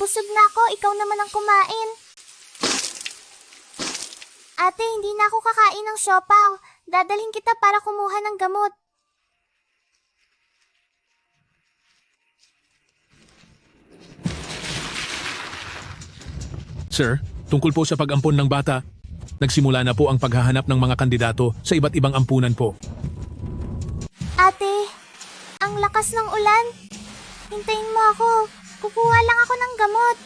Busog na ako, ikaw naman ang kumain. Ate, hindi na ako kakain ng siopaw. Dadalhin kita para kumuha ng gamot. Sir, tungkol po sa pag-ampon ng bata, nagsimula na po ang paghahanap ng mga kandidato sa iba't ibang ampunan po. Ate, ang lakas ng ulan. Hintayin mo ako. Kukuha lang ako ng gamot.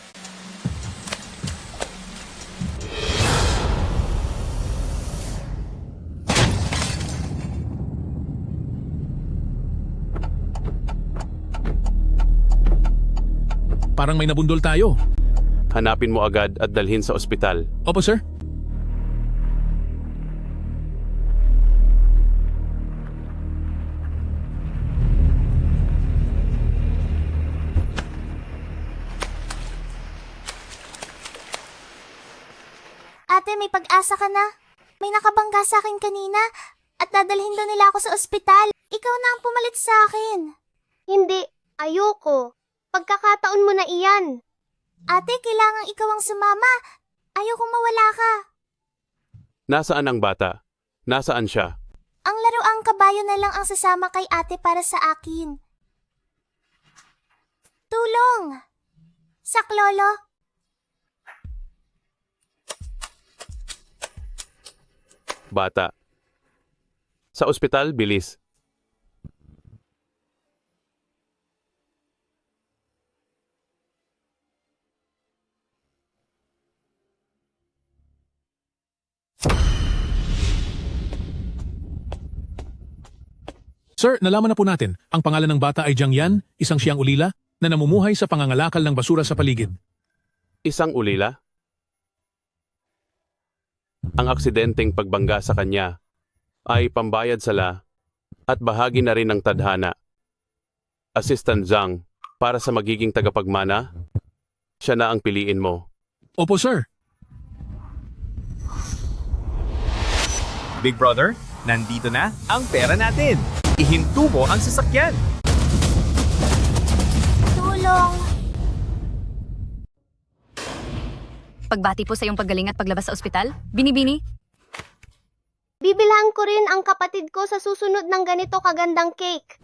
Parang may nabundol tayo. Hanapin mo agad at dalhin sa ospital. Opo, sir. Ate, may pag-asa ka na. May nakabangga sa akin kanina at dadalhin daw nila ako sa ospital. Ikaw na ang pumalit sa akin. Hindi, ayoko. Pagkakataon mo na iyan. Ate, kailangan ikaw ang sumama. Ayokong mawala ka. Nasaan ang bata? Nasaan siya? Ang laruang kabayo na lang ang sasama kay ate para sa akin. Tulong! Saklolo! Bata. Sa ospital, bilis. Sir, nalaman na po natin, ang pangalan ng bata ay Jiang Yan, isang siyang ulila, na namumuhay sa pangangalakal ng basura sa paligid. Isang ulila? Ang aksidenteng pagbangga sa kanya ay pambayad sala at bahagi na rin ng tadhana. Assistant Zhang, para sa magiging tagapagmana, siya na ang piliin mo. Opo, sir. Big Brother, nandito na ang pera natin. Ihinto mo ang sasakyan. Tulong! Pagbati po sa iyong paggaling at paglabas sa ospital, Binibini. Bibilhan ko rin ang kapatid ko sa susunod ng ganito kagandang cake.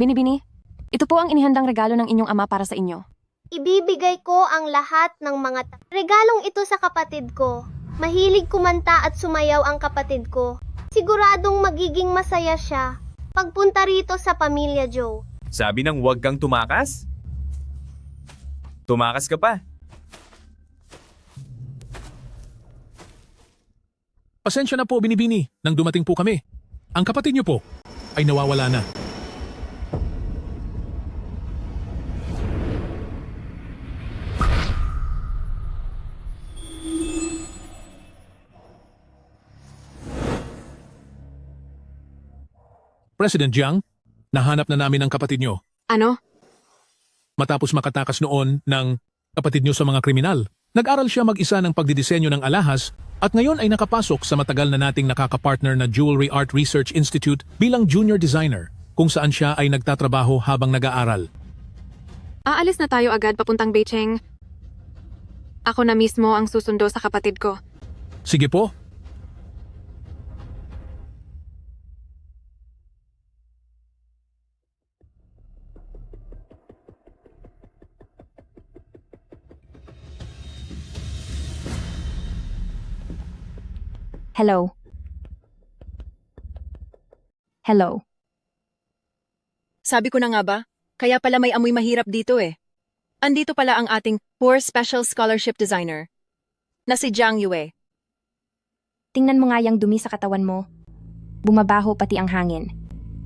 Binibini, ito po ang inihandang regalo ng inyong ama para sa inyo. Ibibigay ko ang lahat ng mga regalong ito sa kapatid ko. Mahilig kumanta at sumayaw ang kapatid ko. Siguradong magiging masaya siya pagpunta rito sa Pamilya Joe. Sabi ng huwag kang tumakas? Tumakas ka pa. Pasensya na po, Binibini, nang dumating po kami. Ang kapatid niyo po ay nawawala na. President Jiang, nahanap na namin ang kapatid niyo. Ano? Matapos makatakas noon ng kapatid niyo sa mga kriminal, nag-aral siya mag-isa ng pagdidisenyo ng alahas at ngayon ay nakapasok sa matagal na nating nakakapartner na Jewelry Art Research Institute bilang junior designer, kung saan siya ay nagtatrabaho habang nag-aaral. Aalis na tayo agad papuntang Beijing. Ako na mismo ang susundo sa kapatid ko. Sige po. Hello. Hello. Sabi ko na nga ba, kaya pala may amoy mahirap dito eh. Andito pala ang ating Poor Special Scholarship Designer, na si Jiang Yue. Tingnan mo nga yung dumi sa katawan mo. Bumabaho pati ang hangin.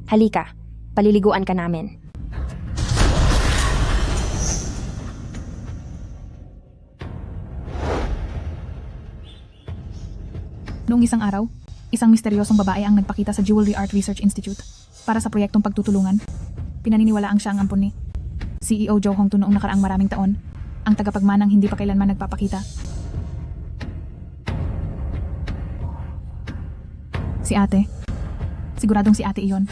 Halika, paliliguan ka namin. Noong isang araw, isang misteryosong babae ang nagpakita sa Jewelry Art Research Institute para sa proyektong pagtutulungan. Pinaniniwalaang siya ang ampon ni CEO Joe Hongtu noong nakaraang maraming taon, ang tagapagmanang hindi pa kailanman nagpapakita. Si ate. Siguradong si ate iyon.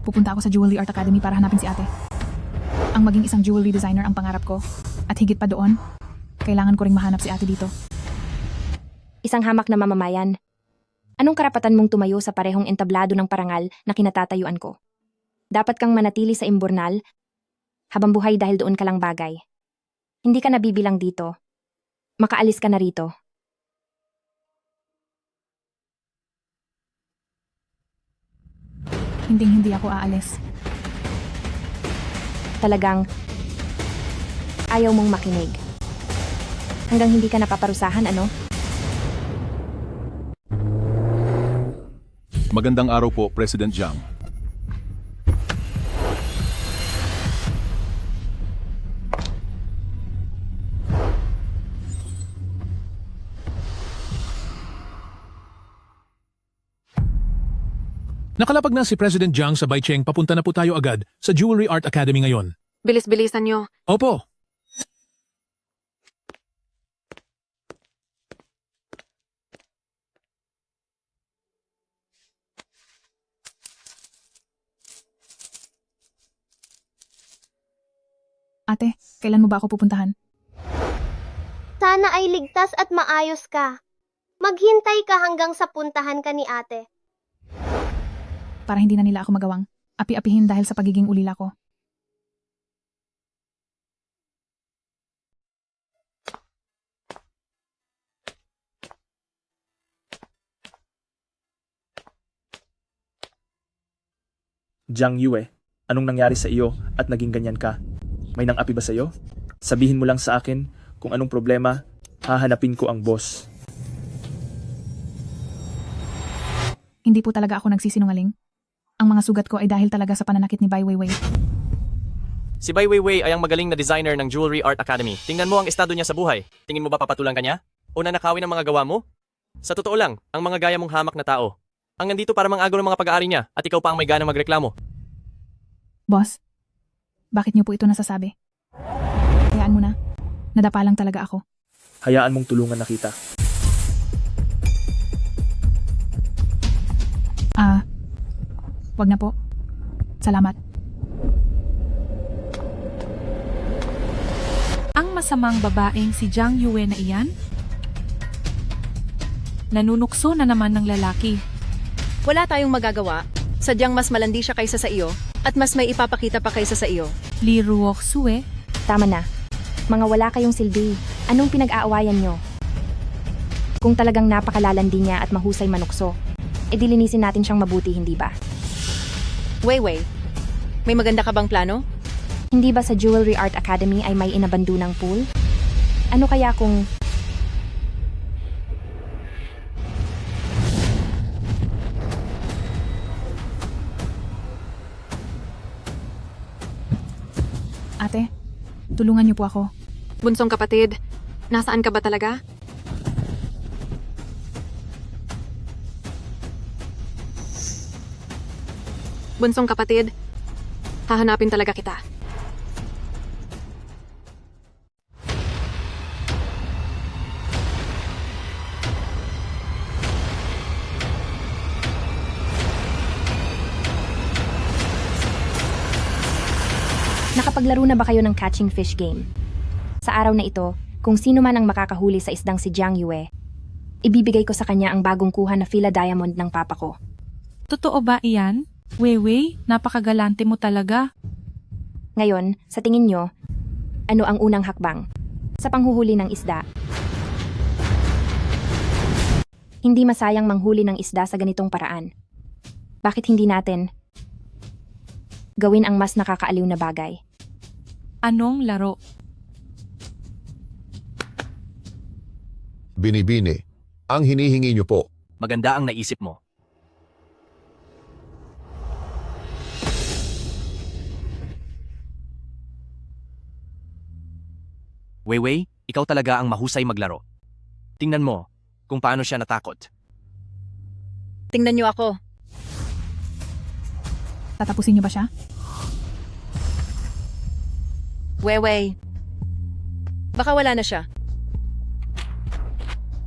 Pupunta ako sa Jewelry Art Academy para hanapin si ate. Ang maging isang jewelry designer ang pangarap ko. At higit pa doon, kailangan ko ring mahanap si ate dito. Isang hamak na mamamayan. Anong karapatan mong tumayo sa parehong entablado ng parangal na kinatatayuan ko? Dapat kang manatili sa imburnal habang buhay dahil doon ka lang bagay. Hindi ka nabibilang dito. Makaalis ka na rito. Hindi ako aalis. Talagang ayaw mong makinig. Hanggang hindi ka napaparusahan, ano? Magandang araw po, President Jiang. Nakalapag na si President Jiang sa Baicheng, papunta na po tayo agad sa Jewelry Art Academy ngayon. Bilis-bilisan nyo. Opo. Ate, kailan mo ba ako pupuntahan? Sana ay ligtas at maayos ka. Maghintay ka hanggang sa puntahan ka ni ate. Para hindi na nila ako magawang api-apihin dahil sa pagiging ulila ko. Jiang Yue, anong nangyari sa iyo at naging ganyan ka? May nang-api ba sa iyo? Sabihin mo lang sa akin kung anong problema, hahanapin ko ang boss. Hindi po talaga ako nagsisinungaling. Ang mga sugat ko ay dahil talaga sa pananakit ni Bai Weiwei. Si Bai Weiwei ay ang magaling na designer ng Jewelry Art Academy. Tingnan mo ang estado niya sa buhay. Tingin mo ba papatulan ka niya? O nanakawin ang mga gawa mo? Sa totoo lang, ang mga gaya mong hamak na tao ang nandito para mang-agaw ng mga pag-aari niya at ikaw pa ang may ganang magreklamo. Boss, bakit niyo po ito nasasabi? Hayaan mo na. Nadapa lang talaga ako. Hayaan mong tulungan na kita. Wag na po. Salamat. Ang masamang babaeng si Jiang Yue na iyan? Nanunukso na naman ng lalaki. Wala tayong magagawa. Sadyang mas malandi siya kaysa sa iyo at mas may ipapakita pa kaysa sa iyo. Li Ruoxue? Tama na. Mga wala kayong silbi. Anong pinag-aawayan nyo? Kung talagang napakalalandi niya at mahusay manukso, dilinisin natin siyang mabuti, hindi ba? Weiwei, may maganda ka bang plano? Hindi ba sa Jewelry Art Academy ay may inabandunang pool? Ano kaya kung... Ate, tulungan niyo po ako. Bunsong kapatid, nasaan ka ba talaga? Bunsong kapatid, hahanapin talaga kita. Nakapaglaro na ba kayo ng catching fish game? Sa araw na ito, kung sino man ang makakahuli sa isdang si Jiang Yue, ibibigay ko sa kanya ang bagong kuha na Fila Diamond ng papa ko. Totoo ba iyan? Weiwei, napakagalante mo talaga. Ngayon, sa tingin nyo, ano ang unang hakbang? Sa panghuhuli ng isda. Hindi masayang manghuli ng isda sa ganitong paraan. Bakit hindi natin gawin ang mas nakakaaliw na bagay? Anong laro? Binibini, ang hinihingi niyo po. Maganda ang naisip mo. Weiwei, ikaw talaga ang mahusay maglaro. Tingnan mo kung paano siya natakot. Tingnan niyo ako. Tatapusin niyo ba siya? Weiwei. Baka wala na siya.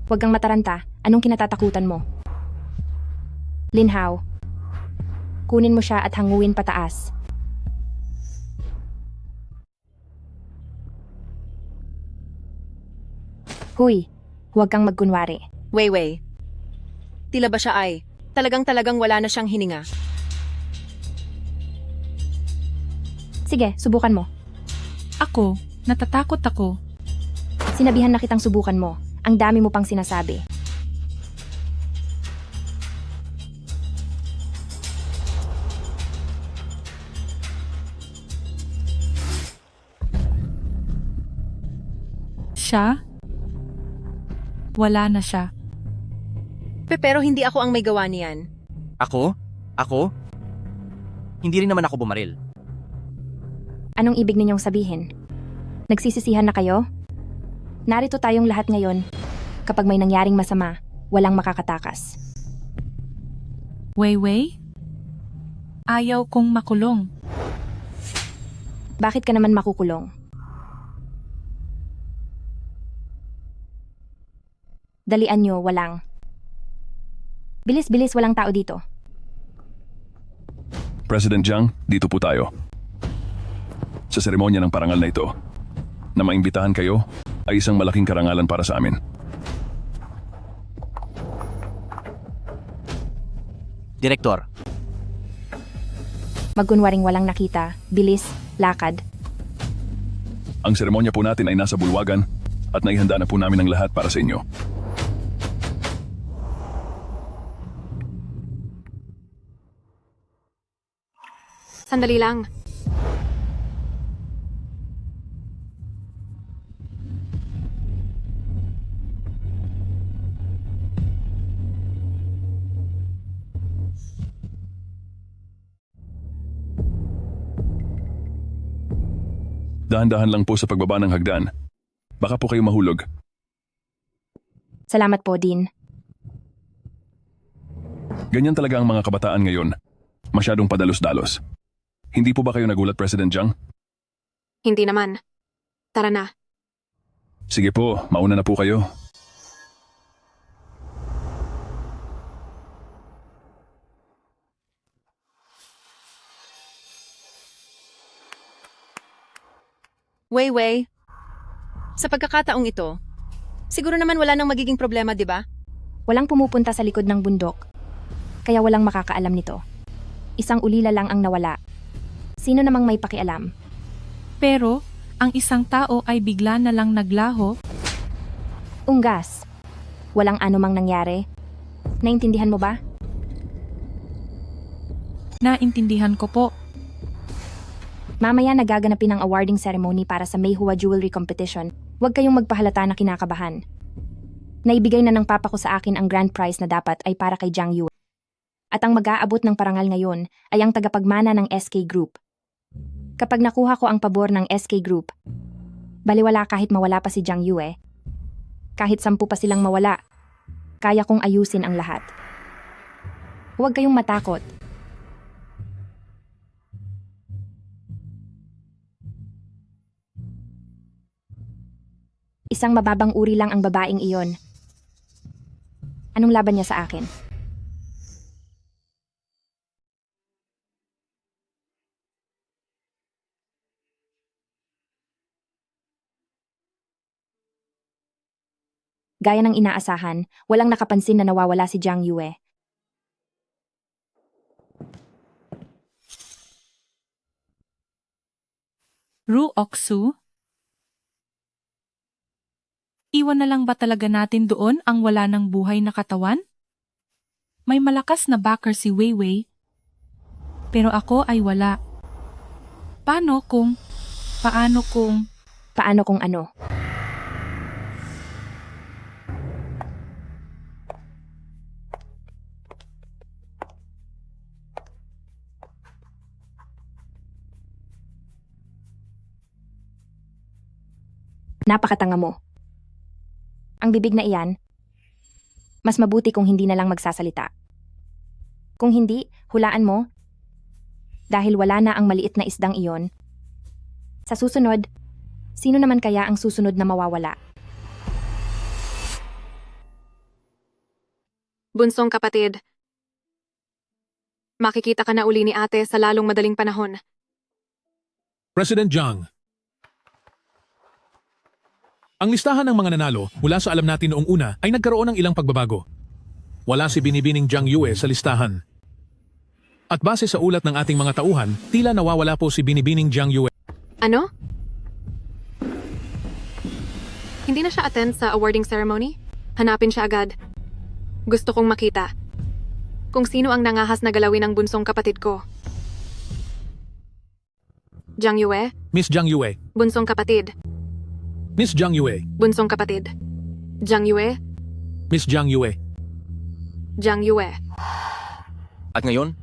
Huwag kang mataranta. Anong kinatatakutan mo? Linhao, kunin mo siya at hanguin pataas. Huy, huwag kang magkunwari. Weiwei. Tila ba siya ay talagang wala na siyang hininga? Sige, subukan mo. Ako, natatakot ako. Sinabihan na kitang subukan mo. Ang dami mo pang sinasabi. Siya? Wala na siya. Pero hindi ako ang may gawa niyan. Ako? Ako? Hindi rin naman ako bumaril. Anong ibig ninyong sabihin? Nagsisisihan na kayo? Narito tayong lahat ngayon. Kapag may nangyaring masama, walang makakatakas. Weiwei? Ayaw kong makulong. Bakit ka naman makukulong? Dalian nyo, walang. Bilis-bilis, walang tao dito. President Jiang, dito po tayo. Sa seremonya ng parangal na ito, na maimbitahan kayo, ay isang malaking karangalan para sa amin. Direktor, Magkunwaring walang nakita, bilis, lakad. Ang seremonya po natin ay nasa bulwagan at naihanda na po namin ang lahat para sa inyo. Sandali lang. Dahan-dahan lang po sa pagbaba ng hagdan. Baka po kayo mahulog. Salamat po, Dean. Ganyan talaga ang mga kabataan ngayon. Masyadong padalos-dalos. Hindi po ba kayo nagulat, President Jiang? Hindi naman. Tara na. Sige po, mauna na po kayo. Weiwei. Sa pagkakataong ito, siguro naman wala nang magiging problema, di ba? Walang pumupunta sa likod ng bundok. Kaya walang makakaalam nito. Isang ulila lang ang nawala. Sino namang may pakialam? Pero, ang isang tao ay bigla na lang naglaho. Unggas. Walang anumang nangyari. Naintindihan mo ba? Naintindihan ko po. Mamaya nagaganapin ang awarding ceremony para sa Meihua Jewelry Competition. Huwag kayong magpahalata na kinakabahan. Naibigay na ng papa ko sa akin ang grand prize na dapat ay para kay Jiang Yue. At ang mag-aabot ng parangal ngayon ay ang tagapagmana ng SK Group. Kapag nakuha ko ang pabor ng SK Group, baliwala kahit mawala pa si Jiang Yue. Kahit 10 pa silang mawala, kaya kong ayusin ang lahat. Huwag kayong matakot. Isang mababang uri lang ang babaeng iyon. Anong laban niya sa akin? Gaya ng inaasahan, walang nakapansin na nawawala si Jiang Yue. Ru Oksu? Iwan na lang ba talaga natin doon ang wala ng buhay na katawan? May malakas na backer si Weiwei. Pero ako ay wala. Paano kung ano? Napakatanga mo. Ang bibig na iyan, mas mabuti kung hindi na lang magsasalita. Kung hindi, hulaan mo, dahil wala na ang maliit na isdang iyon. Sa susunod, sino naman kaya ang susunod na mawawala? Bunsong kapatid. Makikita ka na uli ni ate sa lalong madaling panahon. President Jiang, Ang listahan ng mga nanalo mula sa alam natin noong una ay nagkaroon ng ilang pagbabago. Wala si Binibining Jiang Yue sa listahan. At base sa ulat ng ating mga tauhan, tila nawawala po si Binibining Jiang Yue. Ano? Hindi na siya attend sa awarding ceremony? Hanapin siya agad. Gusto kong makita kung sino ang nangahas na galawin ng bunsong kapatid ko. Jiang Yue, Miss Jiang Yue, bunsong kapatid. Miss Jiang Yue, Bunsong kapatid. Jiang Yue, Miss Jiang Yue. Jiang Yue. At ngayon,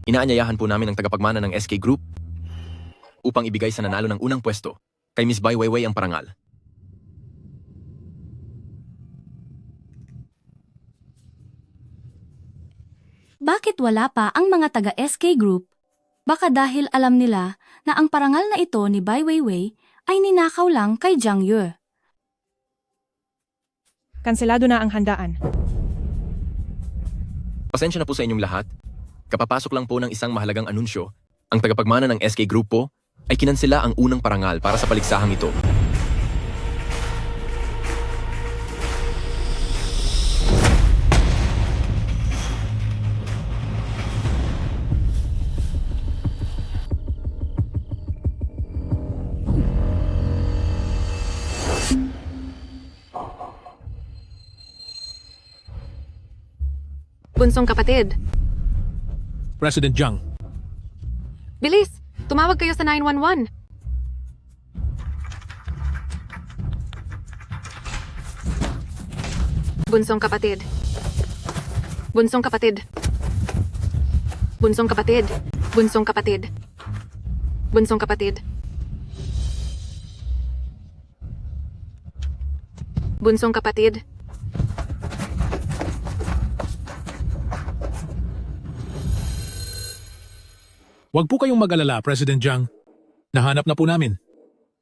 inaanyayahan po namin ang tagapagmana ng SK Group upang ibigay sa nanalo ng unang pwesto kay Miss Bai Weiwei ang parangal. Bakit wala pa ang mga taga-SK Group? Baka dahil alam nila na ang parangal na ito ni Bai Weiwei ay ninakaw lang kay Jiang Yue. Kanselado na ang handaan. Pasensya na po sa inyong lahat. Kapapasok lang po ng isang mahalagang anunsyo. Ang tagapagmana ng SK Group po ay kinansela ang unang parangal para sa paliksahang ito. Bunsong kapatid. President Jiang, Bilis! Tumawag kayo sa 911. Bunsong kapatid. Bunsong kapatid. Bunsong kapatid. Bunsong kapatid. Bunsong kapatid. Bunsong kapatid. huwag po kayong mag-alala, President Jiang. Nahanap na po namin.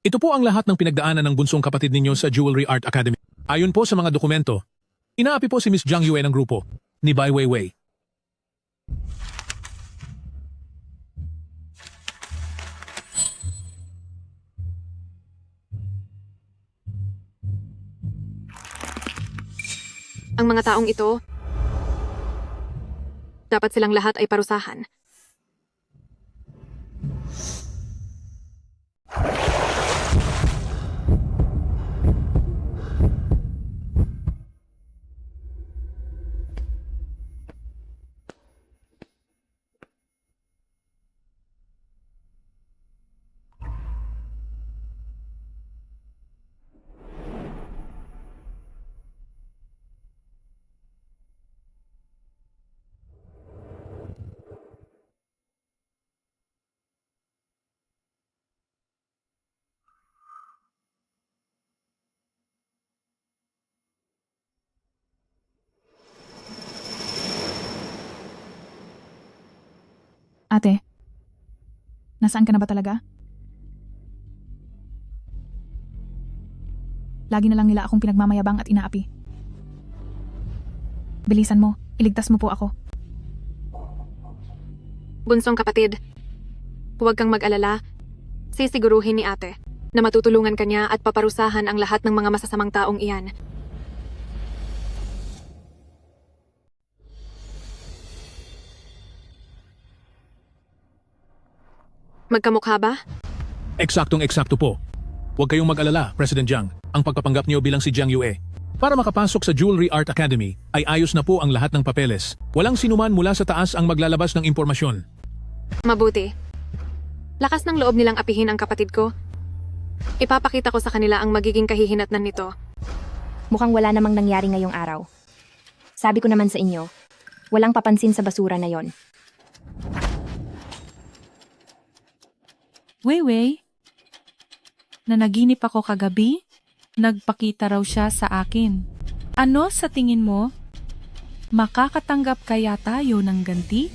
Ito po ang lahat ng pinagdaanan ng bunsong kapatid ninyo sa Jewelry Art Academy. Ayon po sa mga dokumento, inaapi po si Miss Jiang Yue ng grupo ni Bai Weiwei. Ang mga taong ito, dapat silang lahat ay parusahan. Ate, nasaan ka na ba talaga? Lagi na lang nila akong pinagmamayabang at inaapi. Bilisan mo, iligtas mo po ako. Bunsong kapatid, huwag kang mag-alala. Sisiguruhin ni ate na matutulungan kanya at paparusahan ang lahat ng mga masasamang taong iyan. Magkamukha ba? Eksaktong-eksakto po. Huwag kayong mag-alala, President Jiang. Ang pagpapanggap niyo bilang si Jiang Yue. Para makapasok sa Jewelry Art Academy, ay ayos na po ang lahat ng papeles. Walang sinuman mula sa taas ang maglalabas ng impormasyon. Mabuti. Lakas ng loob nilang apihin ang kapatid ko. Ipapakita ko sa kanila ang magiging kahihinatnan nito. Mukhang wala namang nangyari ngayong araw. Sabi ko naman sa inyo, walang papansin sa basura na yon. Weiwei, nanaginip ako kagabi. Nagpakita raw siya sa akin. Ano sa tingin mo? Makakatanggap kaya tayo ng ganti?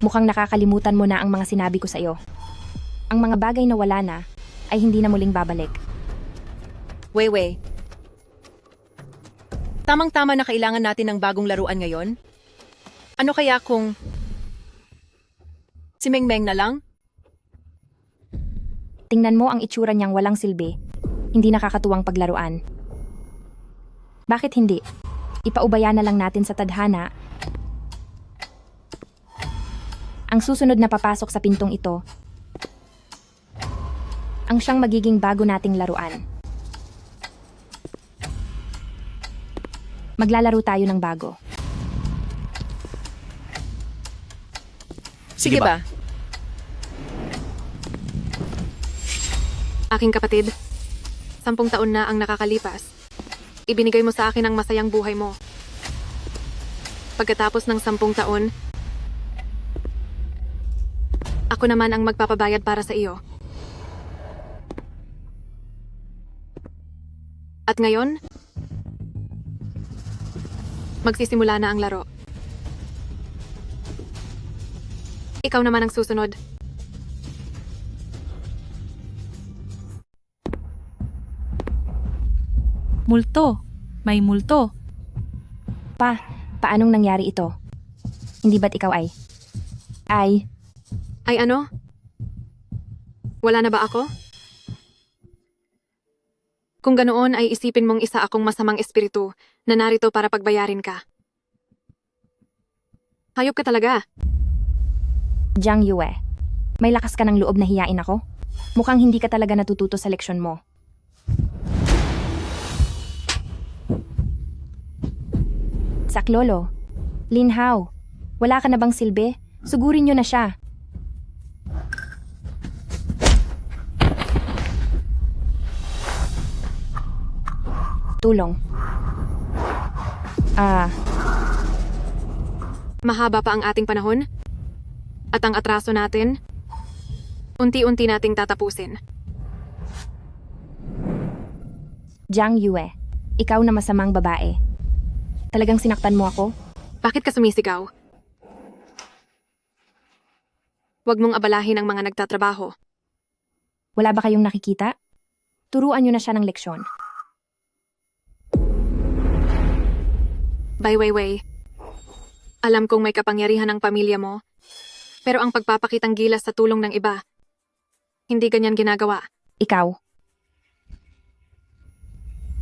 Mukhang nakakalimutan mo na ang mga sinabi ko sa iyo. Ang mga bagay na wala na ay hindi na muling babalik. Weiwei. Tamang-tama na kailangan natin ng bagong laruan ngayon? Ano kaya kung si Mengmeng na lang? Tingnan mo ang itsura niyang walang silbi. Hindi nakakatuwang paglaruan. Bakit hindi? Ipaubaya na lang natin sa tadhana. Ang susunod na papasok sa pintong ito, ang siyang magiging bago nating laruan. Maglalaro tayo ng bago. Sige ba? Aking kapatid, 10 taon na ang nakakalipas. Ibinigay mo sa akin ang masayang buhay mo. Pagkatapos ng 10 taon, ako naman ang magpapabayad para sa iyo. At ngayon, magsisimula na ang laro. Ikaw naman ang susunod. Multo. May multo. Paanong nangyari ito? Hindi ba't ikaw ay? Ay ano? Wala na ba ako? Kung ganoon ay isipin mong isa akong masamang espiritu na narito para pagbayarin ka. Hayop ka talaga. Jiang Yue, may lakas ka ng loob na hiyain ako? Mukhang hindi ka talaga natututo sa leksyon mo. Saklolo, Lin Hao, wala ka na bang silbi? Sugurin niyo na siya. Tulong. Mahaba pa ang ating panahon at ang atraso natin, unti-unti nating tatapusin. Jiang Yue, ikaw na masamang babae. Talagang sinaktan mo ako? Bakit ka sumisigaw? Huwag mong abalahin ang mga nagtatrabaho. Wala ba kayong nakikita? Turuan niyo na siya ng leksyon. Bai Weiwei, alam kong may kapangyarihan ang pamilya mo, pero ang pagpapakitang gilas sa tulong ng iba, hindi ganyan ginagawa. Ikaw.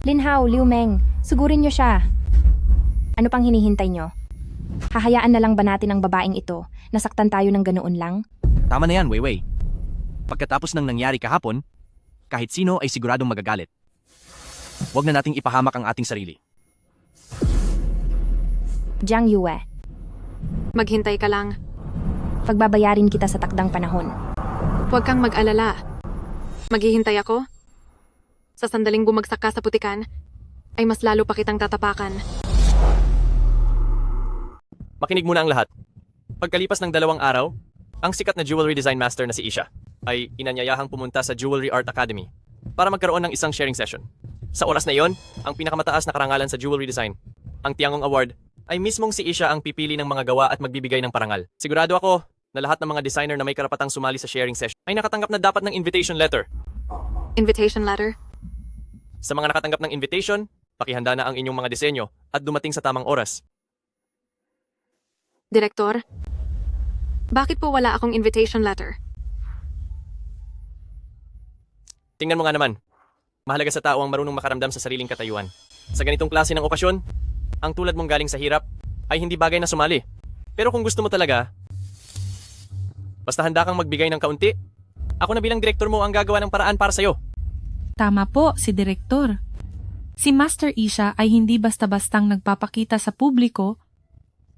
Lin Hao, Liu Meng, sugurin niyo siya. Ano pang hinihintay niyo? Hahayaan na lang ba natin ang babaeng ito? Nasaktan tayo ng ganoon lang? Tama na yan, Weiwei. Pagkatapos ng nangyari kahapon, kahit sino ay siguradong magagalit. Huwag na nating ipahamak ang ating sarili. Jiang Yue, Maghintay ka lang. pagbabayarin kita sa takdang panahon. Huwag kang mag-alala. Maghihintay ako. Sa sandaling bumagsak ka sa putikan, ay mas lalo pa kitang tatapakan. Makinig muna ang lahat. Pagkalipas ng 2 araw, ang sikat na jewelry design master na si Isha ay inanyayahang pumunta sa Jewelry Art Academy para magkaroon ng isang sharing session. Sa oras na iyon, ang pinakamataas na karangalan sa jewelry design, ang Tiangong Award, ay mismong si Isha ang pipili ng mga gawa at magbibigay ng parangal. Sigurado ako na lahat ng mga designer na may karapatang sumali sa sharing session ay nakatanggap na dapat ng invitation letter. Invitation letter? Sa mga nakatanggap ng invitation, pakihanda na ang inyong mga disenyo at dumating sa tamang oras. Direktor, bakit po wala akong invitation letter? Tingnan mo nga naman. Mahalaga sa tao ang marunong makaramdam sa sariling katayuan. Sa ganitong klase ng okasyon, ang tulad mong galing sa hirap ay hindi bagay na sumali. Pero kung gusto mo talaga, basta handa kang magbigay ng kaunti, ako na bilang direktor mo ang gagawa ng paraan para sa'yo. Tama po si Direktor. Si Master Isha ay hindi basta-bastang nagpapakita sa publiko.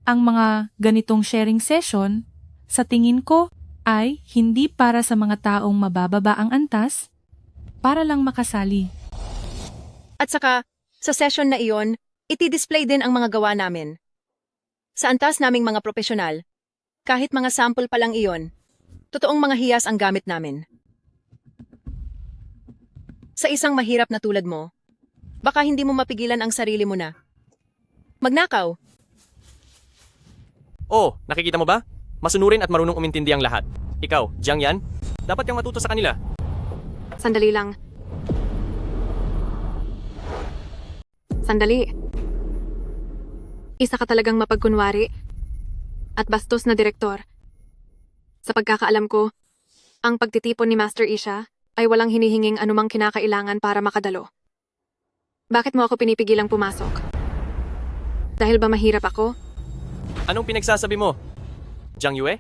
Ang mga ganitong sharing session, sa tingin ko, ay hindi para sa mga taong mabababa ang antas, para lang makasali. At saka, sa session na iyon, iti-display din ang mga gawa namin. Sa antas naming mga profesional, kahit mga sample pa lang iyon, totoong mga hiyas ang gamit namin. Sa isang mahirap na tulad mo, baka hindi mo mapigilan ang sarili mo na. Magnakaw. Oh, nakikita mo ba? Masunurin at marunong umintindi ang lahat. Ikaw, Jiang Yan, dapat kang matuto sa kanila. Sandali lang. Sandali. Isa ka talagang mapagkunwari at bastos na direktor. Sa pagkakaalam ko, ang pagtitipon ni Master Isha ay walang hinihinging anumang kinakailangan para makadalo. Bakit mo ako pinipigilang pumasok? Dahil ba mahirap ako? Anong pinagsasabi mo? Jiang Yue?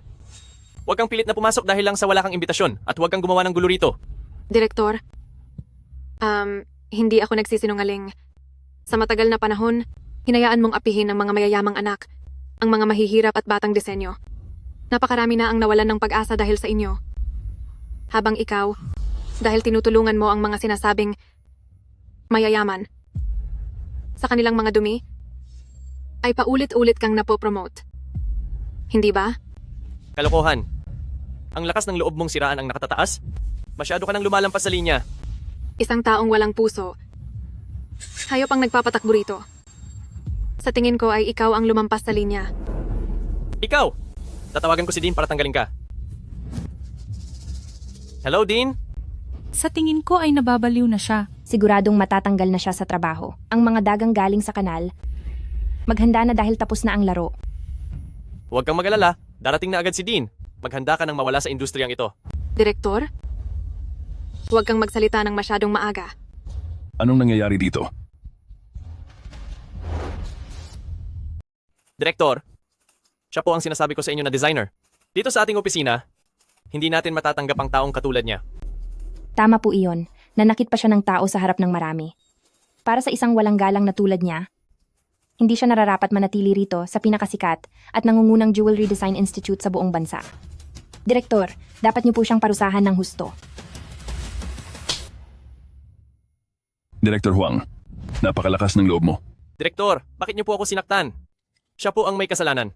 Huwag kang pilit na pumasok dahil lang sa wala kang imbitasyon at huwag kang gumawa ng gulo rito. Direktor, hindi ako nagsisinungaling. Sa matagal na panahon, hinayaan mong apihin ng mga mayayamang anak, ang mga mahihirap at batang disenyo. Napakarami na ang nawalan ng pag-asa dahil sa inyo. Habang ikaw, dahil tinutulungan mo ang mga sinasabing mayayaman, sa kanilang mga dumi, ay paulit-ulit kang napopromote. Hindi ba? Kalokohan. Ang lakas ng loob mong siraan ang nakatataas? Masyado ka nang lumalampas sa linya. Isang taong walang puso. Hayop ang nagpapatakbo rito. Sa tingin ko ay ikaw ang lumampas sa linya. Ikaw! Tatawagan ko si Dean para tanggalin ka. Hello, Dean? Sa tingin ko ay nababaliw na siya. Siguradong matatanggal na siya sa trabaho. Ang mga dagang galing sa kanal, maghanda na dahil tapos na ang laro. Huwag kang mag-alala. Darating na agad si Dean. Maghanda ka nang mawala sa industriyang ito. Direktor? Huwag kang magsalita ng masyadong maaga. Anong nangyayari dito? Direktor, siya po ang sinasabi ko sa inyo na designer. Dito sa ating opisina, hindi natin matatanggap ang taong katulad niya. Tama po iyon. Nanakit pa siya ng tao sa harap ng marami. Para sa isang walang galang na tulad niya, hindi siya nararapat manatili rito sa pinakasikat at nangungunang Jewelry Design Institute sa buong bansa. Direktor, dapat niyo po siyang parusahan ng husto. Director Huang, napakalakas ng loob mo. Direktor, bakit niyo po ako sinaktan? Siya po ang may kasalanan.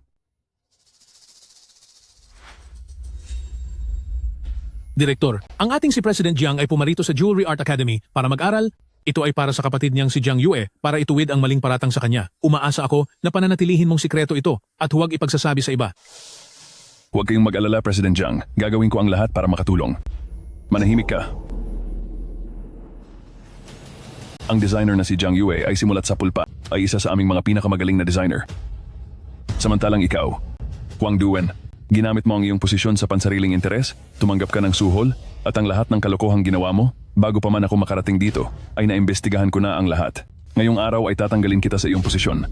Direktor, ang ating si President Jiang ay pumarito sa Jewelry Art Academy para mag-aral. Ito ay para sa kapatid niyang si Jiang Yue para ituwid ang maling paratang sa kanya. Umaasa ako na pananatilihin mong sikreto ito at huwag ipagsasabi sa iba. Huwag kayong mag-alala, President Jiang. Gagawin ko ang lahat para makatulong. Manahimik ka. Ang designer na si Jiang Yue ay simulat sa pulpa ay isa sa aming mga pinakamagaling na designer. Samantalang ikaw, Huang Duwen, ginamit mo ang iyong posisyon sa pansariling interes, tumanggap ka ng suhol, at ang lahat ng kalokohang ginawa mo, bago pa man ako makarating dito, ay naimbestigahan ko na ang lahat. Ngayong araw ay tatanggalin kita sa iyong posisyon.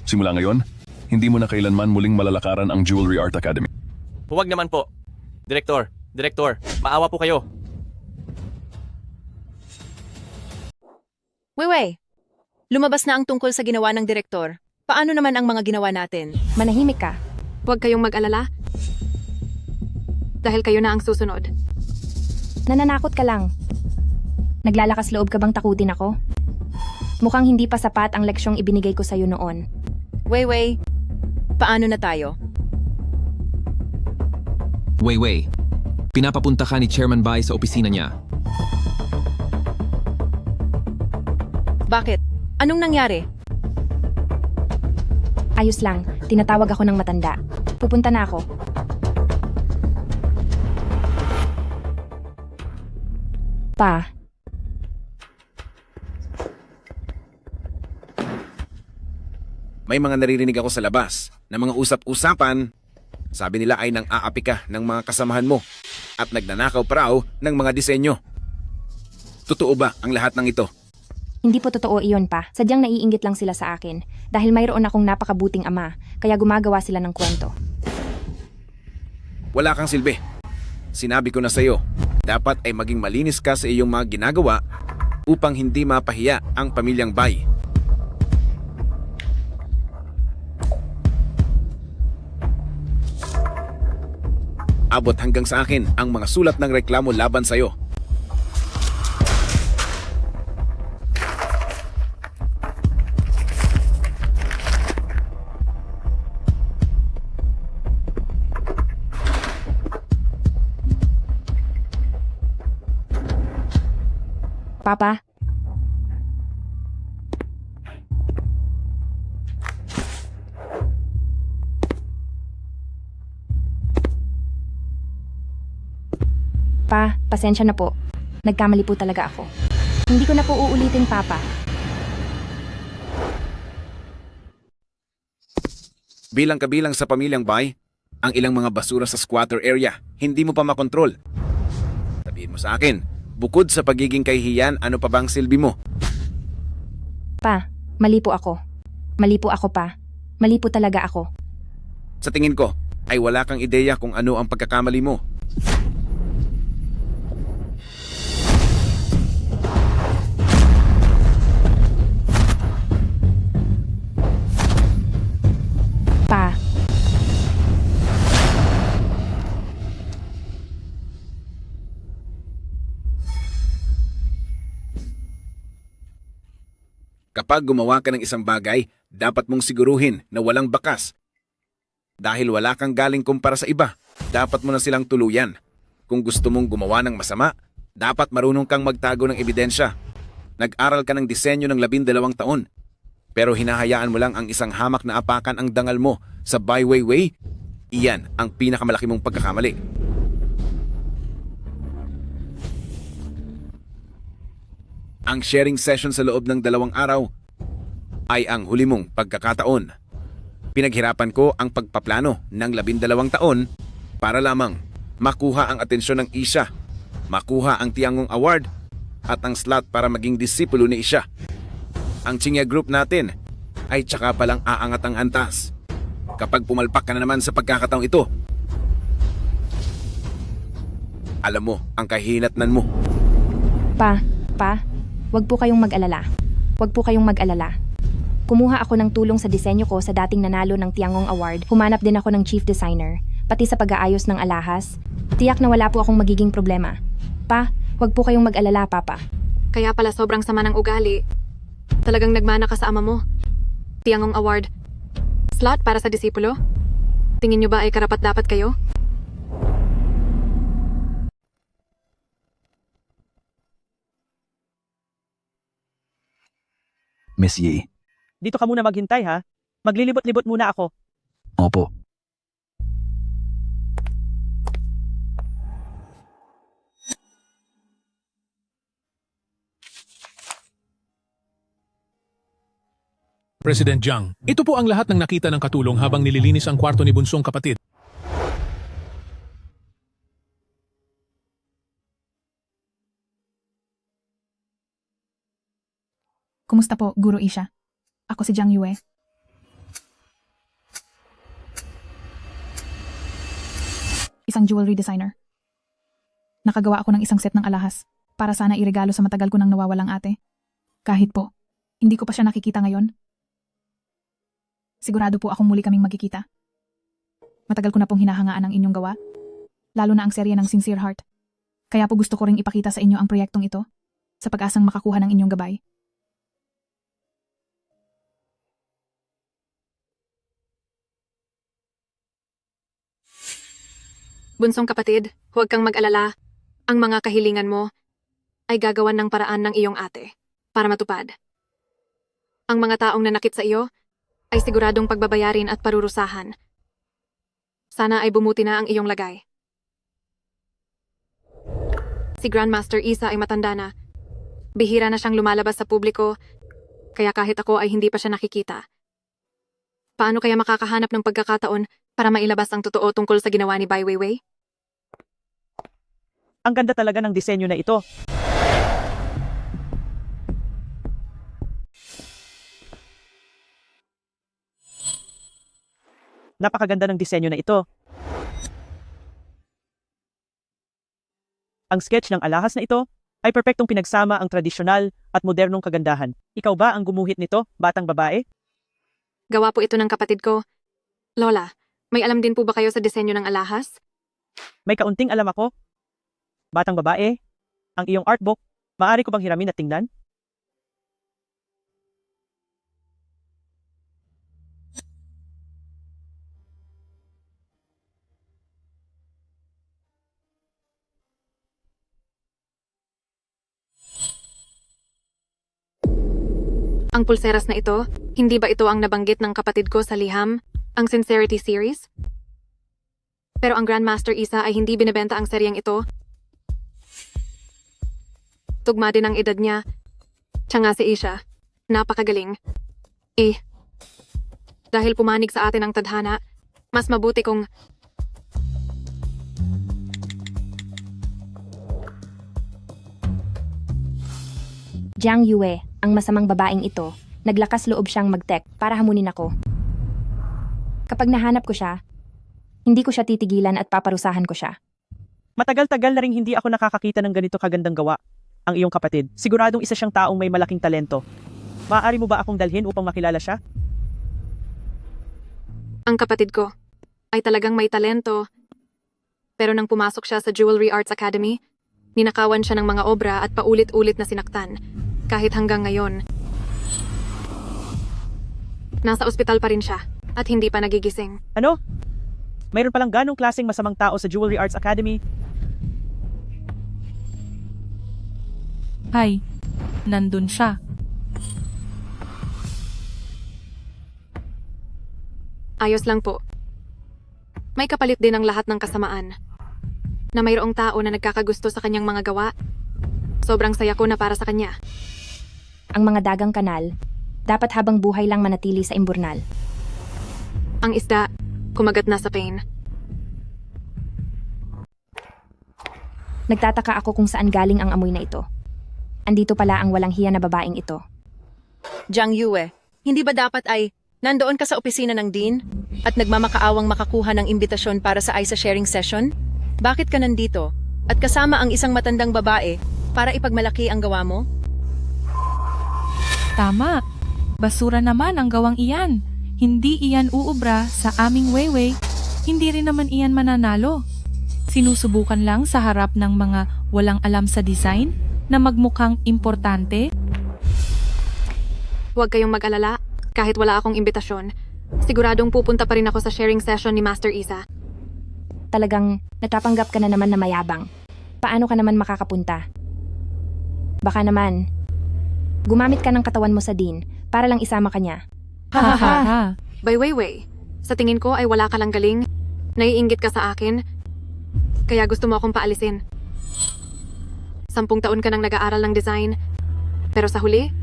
Simula ngayon, hindi mo na kailanman muling malalakaran ang Jewelry Art Academy. Huwag naman po. Direktor, maawa po kayo. Weiwei, lumabas na ang tungkol sa ginawa ng direktor. Paano naman ang mga ginawa natin? Manahimik ka. Huwag kayong mag-alala. Dahil kayo na ang susunod. Nananakot ka lang. Naglalakas loob ka bang takutin ako? Mukhang hindi pa sapat ang leksyong ibinigay ko sa'yo noon. Weiwei, paano na tayo? Weiwei, pinapapunta ka ni Chairman Bai sa opisina niya. Bakit? Anong nangyari? Ayos lang, tinatawag ako ng matanda. Pupunta na ako. Pa. May mga naririnig ako sa labas na mga usap-usapan. Sabi nila ay nang aapi ka ng mga kasamahan mo at nagnanakaw pa raw ng mga disenyo. Totoo ba ang lahat ng ito? Hindi po totoo iyon pa. Sadyang naiinggit lang sila sa akin. Dahil mayroon akong napakabuting ama, kaya gumagawa sila ng kwento. Wala kang silbi. Sinabi ko na sa iyo, dapat ay maging malinis ka sa iyong mga ginagawa upang hindi mapahiya ang pamilyang Bai. Abot hanggang sa akin ang mga sulat ng reklamo laban sa iyo. Papa? Pa, pasensya na po. Nagkamali po talaga ako. Hindi ko na po uulitin, Papa. Bilang kabilang sa pamilyang Bai, ang ilang mga basura sa squatter area, hindi mo pa makontrol. Sabihin mo sa akin, bukod sa pagiging kahihiyan, ano pa bang silbi mo? Pa, mali po ako. Mali po ako, pa. Mali po talaga ako. Sa tingin ko, ay wala kang ideya kung ano ang pagkakamali mo. Pa, Kapag gumawa ka ng isang bagay, dapat mong siguruhin na walang bakas. Dahil wala kang galing kumpara sa iba, dapat mo na silang tuluyan. Kung gusto mong gumawa ng masama, dapat marunong kang magtago ng ebidensya. Nag-aral ka ng disenyo ng 12 taon. Pero hinahayaan mo lang ang isang hamak na apakan ang dangal mo sa Bai Weiwei. Iyan ang pinakamalaki mong pagkakamali. Ang sharing session sa loob ng 2 araw ay ang huli mong pagkakataon. Pinaghirapan ko ang pagpaplano ng 12 taon para lamang makuha ang atensyon ng Isha, makuha ang Tiangong Award at ang slot para maging disipulo ni Isha. Ang Chinya Group natin ay tsaka palang aangat ang antas. Kapag pumalpak ka na naman sa pagkakataong ito, alam mo ang kahinatnan mo. Pa, wag po kayong mag-alala. Wag po kayong mag-alala. Kumuha ako ng tulong sa disenyo ko sa dating nanalo ng Tiangong Award. Humanap din ako ng chief designer, pati sa pag-aayos ng alahas. Tiyak na wala po akong magiging problema. Pa, wag po kayong mag-alala, Papa. Kaya pala sobrang sama ng ugali. Talagang nagmana ka sa ama mo. Tiangong Award. Slot para sa disipulo? Tingin niyo ba ay karapat-dapat kayo? Miss Yi. Dito ka muna maghintay ha. Maglilibot-libot muna ako. Opo. President Jiang, ito po ang lahat ng nakita ng katulong habang nililinis ang kwarto ni bunsong kapatid. Kumusta po, Guro Isha? Ako si Jiang Yue. Isang jewelry designer. Nakagawa ako ng isang set ng alahas para sana iregalo sa matagal ko nang nawawalang ate. Kahit po, hindi ko pa siya nakikita ngayon. Sigurado po akong muli kaming magkikita. Matagal ko na pong hinahangaan ang inyong gawa, lalo na ang serye ng Sincere Heart. Kaya po gusto ko ring ipakita sa inyo ang proyektong ito sa pag-asang makakuha ng inyong gabay. Bunsong kapatid, huwag kang mag-alala. Ang mga kahilingan mo ay gagawan ng paraan ng iyong ate para matupad. Ang mga taong nanakit sa iyo ay siguradong pagbabayarin at parurusahan. Sana ay bumuti na ang iyong lagay. Si Grandmaster Isa ay matanda na. Bihira na siyang lumalabas sa publiko, kaya kahit ako ay hindi pa siya nakikita. Paano kaya makakahanap ng pagkakataon para mailabas ang totoo tungkol sa ginawa ni Bai Weiwei? Ang ganda talaga ng disenyo na ito. Napakaganda ng disenyo na ito. Ang sketch ng alahas na ito ay perpektong pinagsama ang tradisyonal at modernong kagandahan. Ikaw ba ang gumuhit nito, batang babae? Gawa po ito ng kapatid ko. Lola, may alam din po ba kayo sa disenyo ng alahas? May kaunting alam ako. Batang babae, ang iyong artbook, maaari ko bang hiramin at tingnan? Ang pulseras na ito, hindi ba ito ang nabanggit ng kapatid ko sa liham, ang Sincerity Series? Pero ang Grandmaster Isa ay hindi binebenta ang seryeng ito. Tugma din ang edad niya. Siya nga si Isha. Napakagaling. Dahil pumanig sa atin ang tadhana, mas mabuti kung Jiang Yue, ang masamang babaeng ito, naglakas loob siyang mag-tech para hamunin ako. Kapag nahanap ko siya, hindi ko siya titigilan at paparusahan ko siya. Matagal-tagal na ring hindi ako nakakakita ng ganito kagandang gawa. Ang iyong kapatid, siguradong isa siyang taong may malaking talento. Maaari mo ba akong dalhin upang makilala siya? Ang kapatid ko ay talagang may talento. Pero nang pumasok siya sa Jewelry Arts Academy, ninakawan siya ng mga obra at paulit-ulit na sinaktan. Kahit hanggang ngayon, nasa ospital pa rin siya at hindi pa nagigising. Ano? Mayroon palang ganong klaseng masamang tao sa Jewelry Arts Academy? Hay, nandun siya. Ayos lang po. May kapalit din ang lahat ng kasamaan. Na mayroong tao na nagkakagusto sa kanyang mga gawa. Sobrang saya ko na para sa kanya. Ang mga dagang kanal, dapat habang buhay lang manatili sa imburnal. Ang isda, kumagat na sa pain. Nagtataka ako kung saan galing ang amoy na ito. Andito pala ang walang hiya na babaeng ito. Jiang Yue, hindi ba dapat ay nandoon ka sa opisina ng Dean at nagmamakaawang makakuha ng imbitasyon para sa ISA sharing session? Bakit ka nandito at kasama ang isang matandang babae para ipagmalaki ang gawa mo? Tama. Basura naman ang gawang iyan. Hindi iyan uubra sa aming Weiwei. Hindi rin naman iyan mananalo. Sinusubukan lang sa harap ng mga walang alam sa design na magmukhang importante. Huwag kayong mag-alala. Kahit wala akong imbitasyon, siguradong pupunta pa rin ako sa sharing session ni Master Isa. Talagang natapanggap ka na naman na mayabang. Paano ka naman makakapunta? Baka naman, gumamit ka ng katawan mo sa Dean para lang isama ka niya. Ha. By Weiwei, sa tingin ko ay wala ka lang galing. Naiinggit ka sa akin. Kaya gusto mo akong paalisin. 10 taon ka nang nag-aaral ng design. Pero sa huli,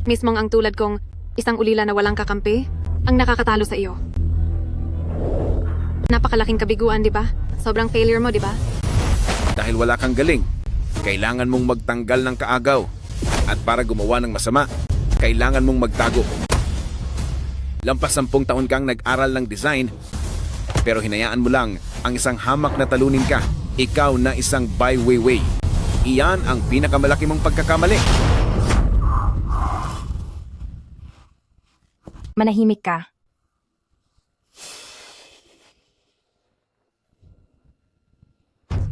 mismong ang tulad kong isang ulila na walang kakampi, ang nakakatalo sa iyo. Napakalaking kabiguan, di ba? Sobrang failure mo, di ba? Dahil wala kang galing, kailangan mong magtanggal ng kaagaw. At para gumawa ng masama, kailangan mong magtago. Lampas 10 taon kang nag-aral ng design, pero hinayaan mo lang ang isang hamak na talunin ka. Ikaw na isang Bai Weiwei. Iyan ang pinakamalaki mong pagkakamali. Manahimik ka.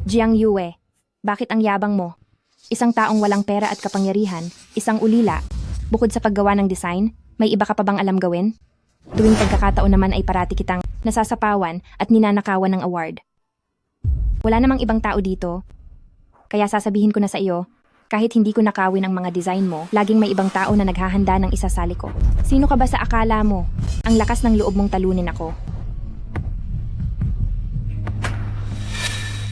Jiang Yue, bakit ang yabang mo? Isang taong walang pera at kapangyarihan, isang ulila. Bukod sa paggawa ng design, may iba ka pa bang alam gawin? Tuwing pagkakataon naman ay parati kitang nasasapawan at ninanakawan ng award. Wala namang ibang tao dito. Kaya sasabihin ko na sa iyo, kahit hindi ko nakawin ang mga design mo, laging may ibang tao na naghahanda ng isasali ko. Sino ka ba sa akala mo? Ang lakas ng loob mong talunin ako.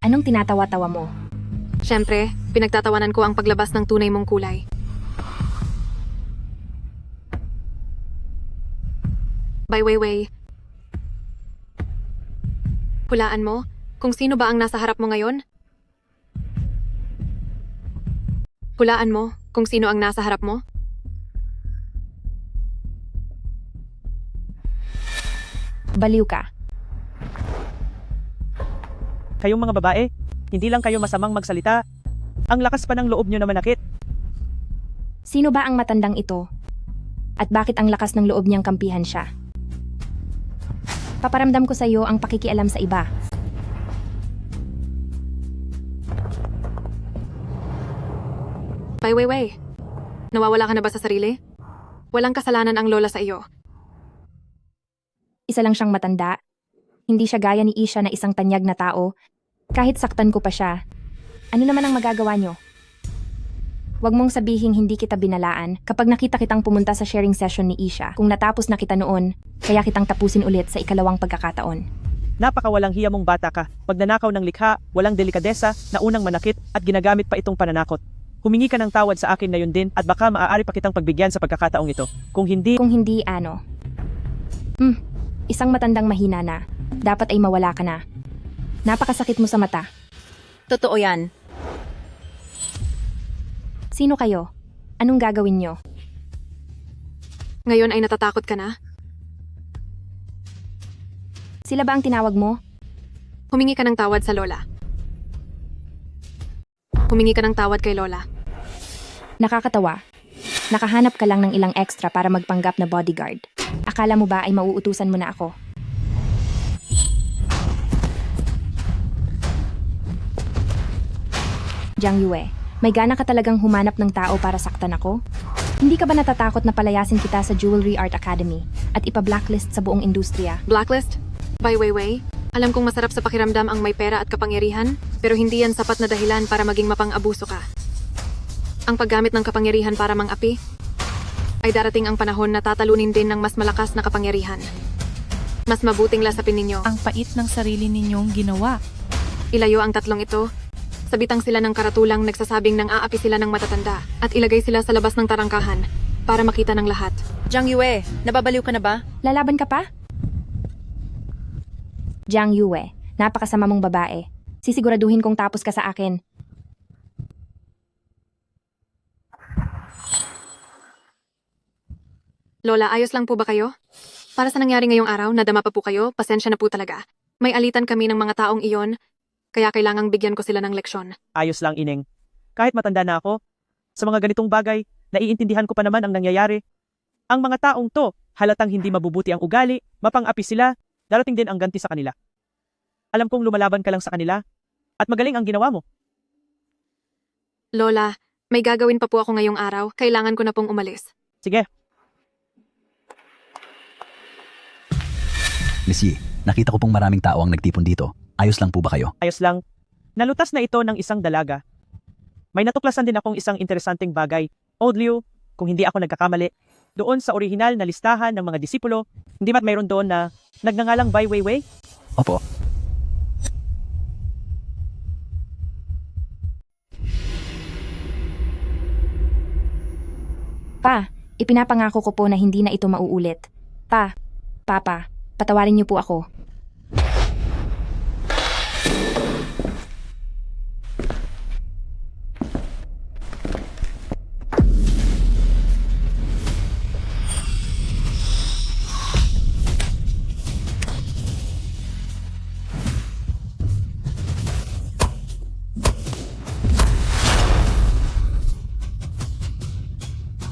Anong tinatawa-tawa mo? Siyempre, pinagtatawanan ko ang paglabas ng tunay mong kulay. By Weiwei, hulaan mo kung sino ba ang nasa harap mo ngayon? Hulaan mo kung sino ang nasa harap mo? Baliw ka. Kayong mga babae, hindi lang kayo masamang magsalita. Ang lakas pa ng loob nyo na manakit. Sino ba ang matandang ito? At bakit ang lakas ng loob niyang kampihan siya? Paparamdam ko sa iyo ang pakikialam sa iba. Bai Weiwei, nawawala ka na ba sa sarili? Walang kasalanan ang lola sa iyo. Isa lang siyang matanda. Hindi siya gaya ni Isha na isang tanyag na tao. Kahit saktan ko pa siya, ano naman ang magagawa niyo? Huwag mong sabihing hindi kita binalaan kapag nakita kitang pumunta sa sharing session ni Isha. Kung natapos na kita noon, kaya kitang tapusin ulit sa ikalawang pagkakataon. Napakawalang hiya mong bata ka. Magnanakaw ng likha, walang delikadesa, na unang manakit at ginagamit pa itong pananakot. Humingi ka ng tawad sa akin na yun din at baka maaari pa kitang pagbigyan sa pagkakataong ito. Kung hindi, ano? Isang matandang mahina na. Dapat ay mawala ka na. Napakasakit mo sa mata. Totoo yan. Sino kayo? Anong gagawin nyo? Ngayon ay natatakot ka na? Sila ba ang tinawag mo? Humingi ka ng tawad sa Lola. Humingi ka ng tawad kay Lola. Nakakatawa. Nakahanap ka lang ng ilang extra para magpanggap na bodyguard. Akala mo ba ay mauutusan mo na ako? Jiang Yue, may gana ka talagang humanap ng tao para saktan ako? Hindi ka ba natatakot na palayasin kita sa Jewelry Art Academy at ipa-blacklist sa buong industriya? Blacklist? By Weiwei, alam kong masarap sa pakiramdam ang may pera at kapangyarihan, pero hindi yan sapat na dahilan para maging mapang-abuso ka. Ang paggamit ng kapangyarihan para mang-api, ay darating ang panahon na tatalunin din ng mas malakas na kapangyarihan. Mas mabuting lasapin ninyo. Ang pait ng sarili ninyong ginawa. Ilayo ang tatlong ito. Sabitang sila ng karatulang nagsasabing nang aapi sila ng matatanda at ilagay sila sa labas ng tarangkahan para makita ng lahat. Jiang Yue, nababaliw ka na ba? Lalaban ka pa? Jiang Yue, napakasama mong babae. Sisiguraduhin kong tapos ka sa akin. Lola, ayos lang po ba kayo? Para sa nangyari ngayong araw, nadama pa po kayo, pasensya na po talaga. May alitan kami ng mga taong iyon, kaya kailangang bigyan ko sila ng leksyon. Ayos lang, Ineng. Kahit matanda na ako, sa mga ganitong bagay, naiintindihan ko pa naman ang nangyayari. Ang mga taong to, halatang hindi mabubuti ang ugali, mapang-api sila, darating din ang ganti sa kanila. Alam kong lumalaban ka lang sa kanila, at magaling ang ginawa mo. Lola, may gagawin pa po ako ngayong araw, kailangan ko na pong umalis. Sige. Monsieur, nakita ko pong maraming tao ang nagtipon dito. Ayos lang po ba kayo? Ayos lang. Nalutas na ito ng isang dalaga. May natuklasan din akong isang interesanteng bagay. Old Liu, kung hindi ako nagkakamali, doon sa orihinal na listahan ng mga disipulo, hindi ba't mayroon doon na nagngangalang Bai Weiwei? Opo. Pa, ipinapangako ko po na hindi na ito mauulit. Papa, patawarin niyo po ako.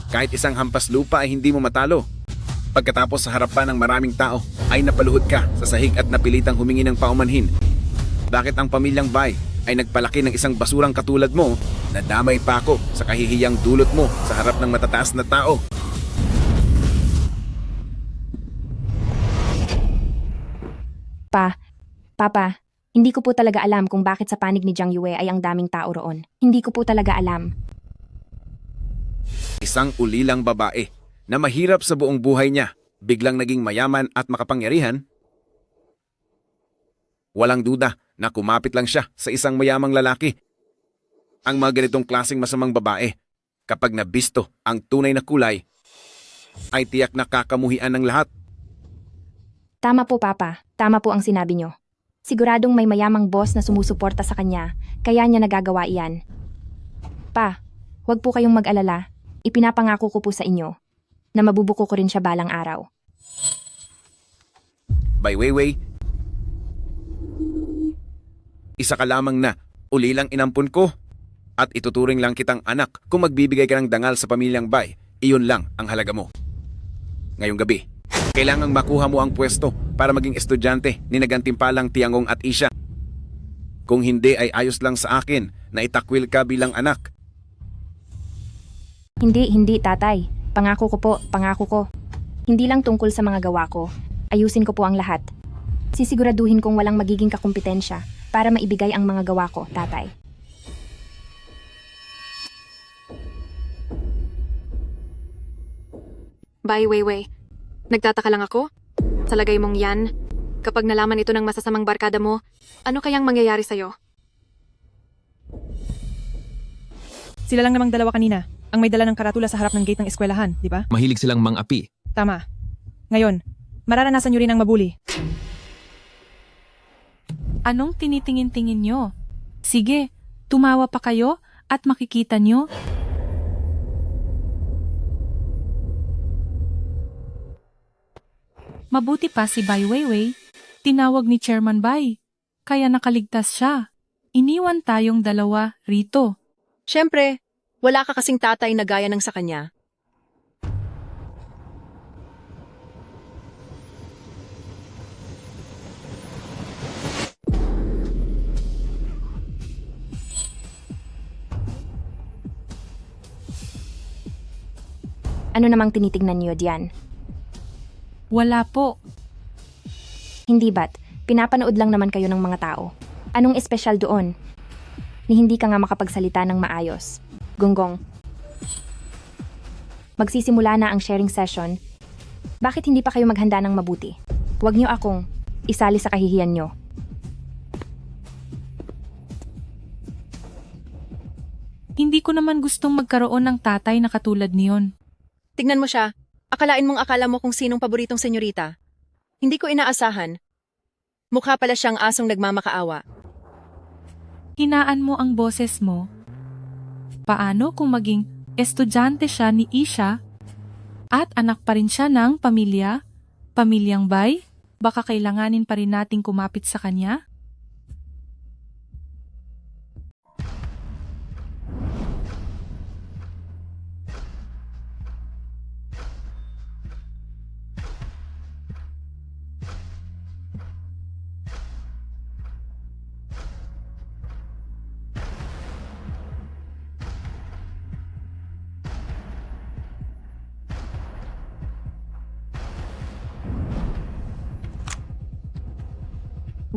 Kahit isang hampas lupa ay hindi mo matalo. Pagkatapos sa harapan ng maraming tao, ay napaluhod ka sa sahig at napilitang humingi ng paumanhin. Bakit ang pamilyang Bai ay nagpalaki ng isang basurang katulad mo na damay pa ako sa kahihiyang dulot mo sa harap ng matataas na tao? Papa, hindi ko po talaga alam kung bakit sa panig ni Jiang Yue ay ang daming tao roon. Hindi ko po talaga alam. Isang ulilang babae na mahirap sa buong buhay niya, biglang naging mayaman at makapangyarihan? Walang duda na kumapit lang siya sa isang mayamang lalaki. Ang mga ganitong klaseng masamang babae, kapag nabisto ang tunay na kulay, ay tiyak na kakamuhian ng lahat. Tama po, Papa. Tama po ang sinabi niyo. Siguradong may mayamang boss na sumusuporta sa kanya, kaya niya nagagawa iyan. Pa, huwag po kayong mag-alala. Ipinapangako ko po sa inyo na mabubuko ko rin siya balang araw. Bai Weiwei, isa ka lamang na ulilang inampun ko at ituturing lang kitang anak kung magbibigay ka ng dangal sa pamilyang Bai. Iyon lang ang halaga mo. Ngayong gabi, kailangang makuha mo ang pwesto para maging estudyante ni nagantimpalang Tiangong at Isha. Kung hindi ay ayos lang sa akin na itakwil ka bilang anak. Hindi, tatay. Pangako ko po, pangako ko. Hindi lang tungkol sa mga gawa ko. Ayusin ko po ang lahat. Sisiguraduhin kong walang magiging kakumpetensya para maibigay ang mga gawa ko, tatay. Bai Weiwei, nagtataka lang ako. Sa lagay mong yan, kapag nalaman ito ng masasamang barkada mo, ano kayang mangyayari sa'yo? Sila lang namang dalawa kanina, ang may dala ng karatula sa harap ng gate ng eskwelahan, di ba? Mahilig silang mang-api. Tama. Ngayon, mararanasan nyo rin ang mabuli. Anong tinitingin-tingin nyo? Sige, tumawa pa kayo at makikita nyo. Mabuti pa si Bai Weiwei. Tinawag ni Chairman Bai. Kaya nakaligtas siya. Iniwan tayong dalawa rito. Siyempre, wala ka kasing tatay na gaya ng sa kanya. Ano namang tinitignan niyo diyan? Wala po. Hindi ba't? Pinapanood lang naman kayo ng mga tao. Anong espesyal doon? Ni hindi ka nga makapagsalita ng maayos. Gonggong. Magsisimula na ang sharing session. Bakit hindi pa kayo maghanda ng mabuti? Huwag niyo akong isali sa kahihiyan niyo. Hindi ko naman gustong magkaroon ng tatay na katulad niyon. Tignan mo siya. Akalain mong akala mo kung sinong paboritong senyorita. Hindi ko inaasahan. Mukha pala siyang asong nagmamakaawa. Hinaan mo ang boses mo. Paano kung maging estudyante siya ni Isha at anak pa rin siya ng pamilyang Bai? Baka kailanganin pa rin nating kumapit sa kanya?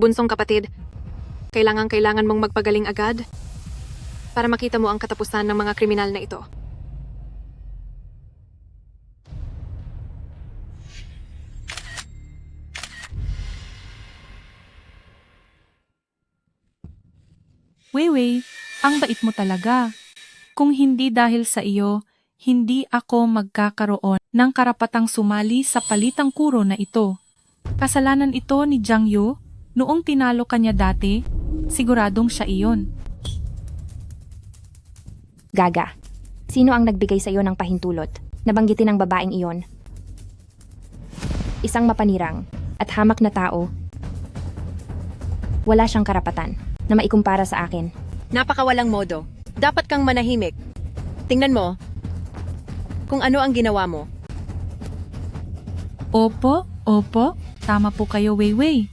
Bunsong kapatid, kailangan mong magpagaling agad para makita mo ang katapusan ng mga kriminal na ito. Weiwei, ang bait mo talaga. Kung hindi dahil sa iyo, hindi ako magkakaroon ng karapatang sumali sa palitang kuro na ito. Kasalanan ito ni Jiang Yu. Noong tinalo kanya dati, siguradong siya iyon. Gaga. Sino ang nagbigay sa iyo ng pahintulot? Nabanggitin ng babaeng iyon. Isang mapanirang at hamak na tao. Wala siyang karapatan na maikumpara sa akin. Napakawalang modo. Dapat kang manahimik. Tingnan mo kung ano ang ginawa mo. Opo, tama po kayo, Weiwei.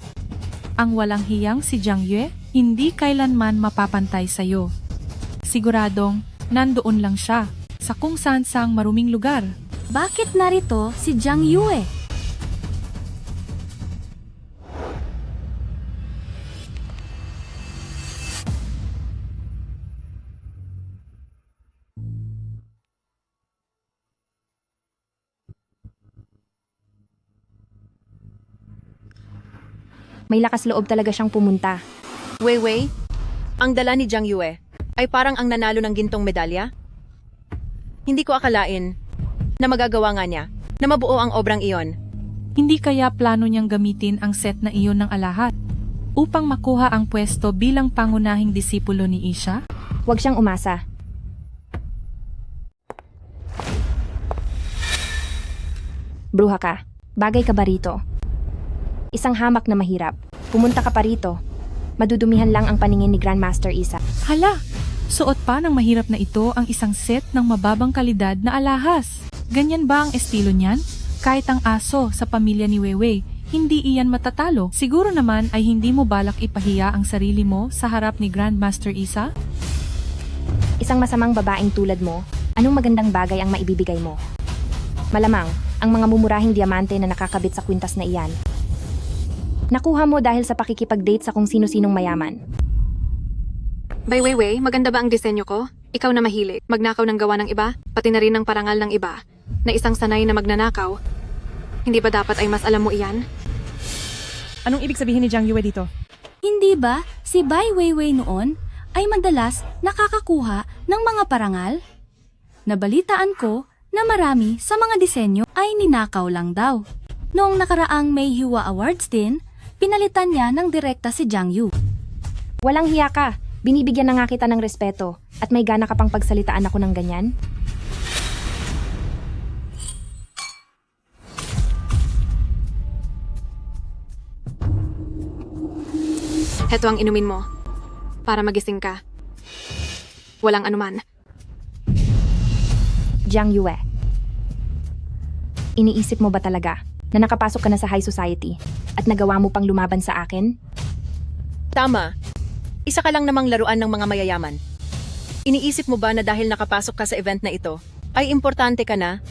Ang walang hiyang si Jiang Yue, hindi kailanman mapapantay sa'yo. Siguradong, nandoon lang siya, sa kung saan sang maruming lugar. Bakit narito si Jiang Yue? May lakas loob talaga siyang pumunta. Weiwei, ang dala ni Jiang Yue ay parang ang nanalo ng gintong medalya. Hindi ko akalain na magagawa nga niya na mabuo ang obrang iyon. Hindi kaya plano niyang gamitin ang set na iyon ng alahat upang makuha ang pwesto bilang pangunahing disipulo ni Isha? Huwag siyang umasa. Bruha ka. Bagay ka ba rito? Isang hamak na mahirap. Pumunta ka pa rito. Madudumihan lang ang paningin ni Grandmaster Isa. Hala! Suot pa ng mahirap na ito ang isang set ng mababang kalidad na alahas. Ganyan ba ang estilo niyan? Kahit ang aso sa pamilya ni Weiwei, hindi iyan matatalo. Siguro naman ay hindi mo balak ipahiya ang sarili mo sa harap ni Grandmaster Isa? Isang masamang babaeng tulad mo, anong magandang bagay ang maibibigay mo? Malamang, ang mga mumurahing diamante na nakakabit sa kwintas na iyan. Nakuha mo dahil sa pakikipag-date sa kung sino-sinong mayaman. Bai Weiwei, maganda ba ang disenyo ko? Ikaw na mahilig, magnakaw ng gawa ng iba, pati na rin ng parangal ng iba, na isang sanay na magnanakaw. Hindi ba dapat ay mas alam mo iyan? Anong ibig sabihin ni Jiang Yue dito? Hindi ba si Bai Weiwei noon ay madalas nakakakuha ng mga parangal? Nabalitaan ko na marami sa mga disenyo ay ninakaw lang daw. Noong nakaraang May Hiwa Awards din, pinalitan niya ng direkta si Jiang Yu. Walang hiya ka. Binibigyan na nga kita ng respeto at may gana ka pang pagsalitaan ako ng ganyan. Heto ang inumin mo. Para magising ka. Walang anuman. Jiang Yue, iniisip mo ba talaga na nakapasok ka na sa high society at nagawa mo pang lumaban sa akin? Tama. Isa ka lang namang laruan ng mga mayayaman. Iniisip mo ba na dahil nakapasok ka sa event na ito, ay importante ka na?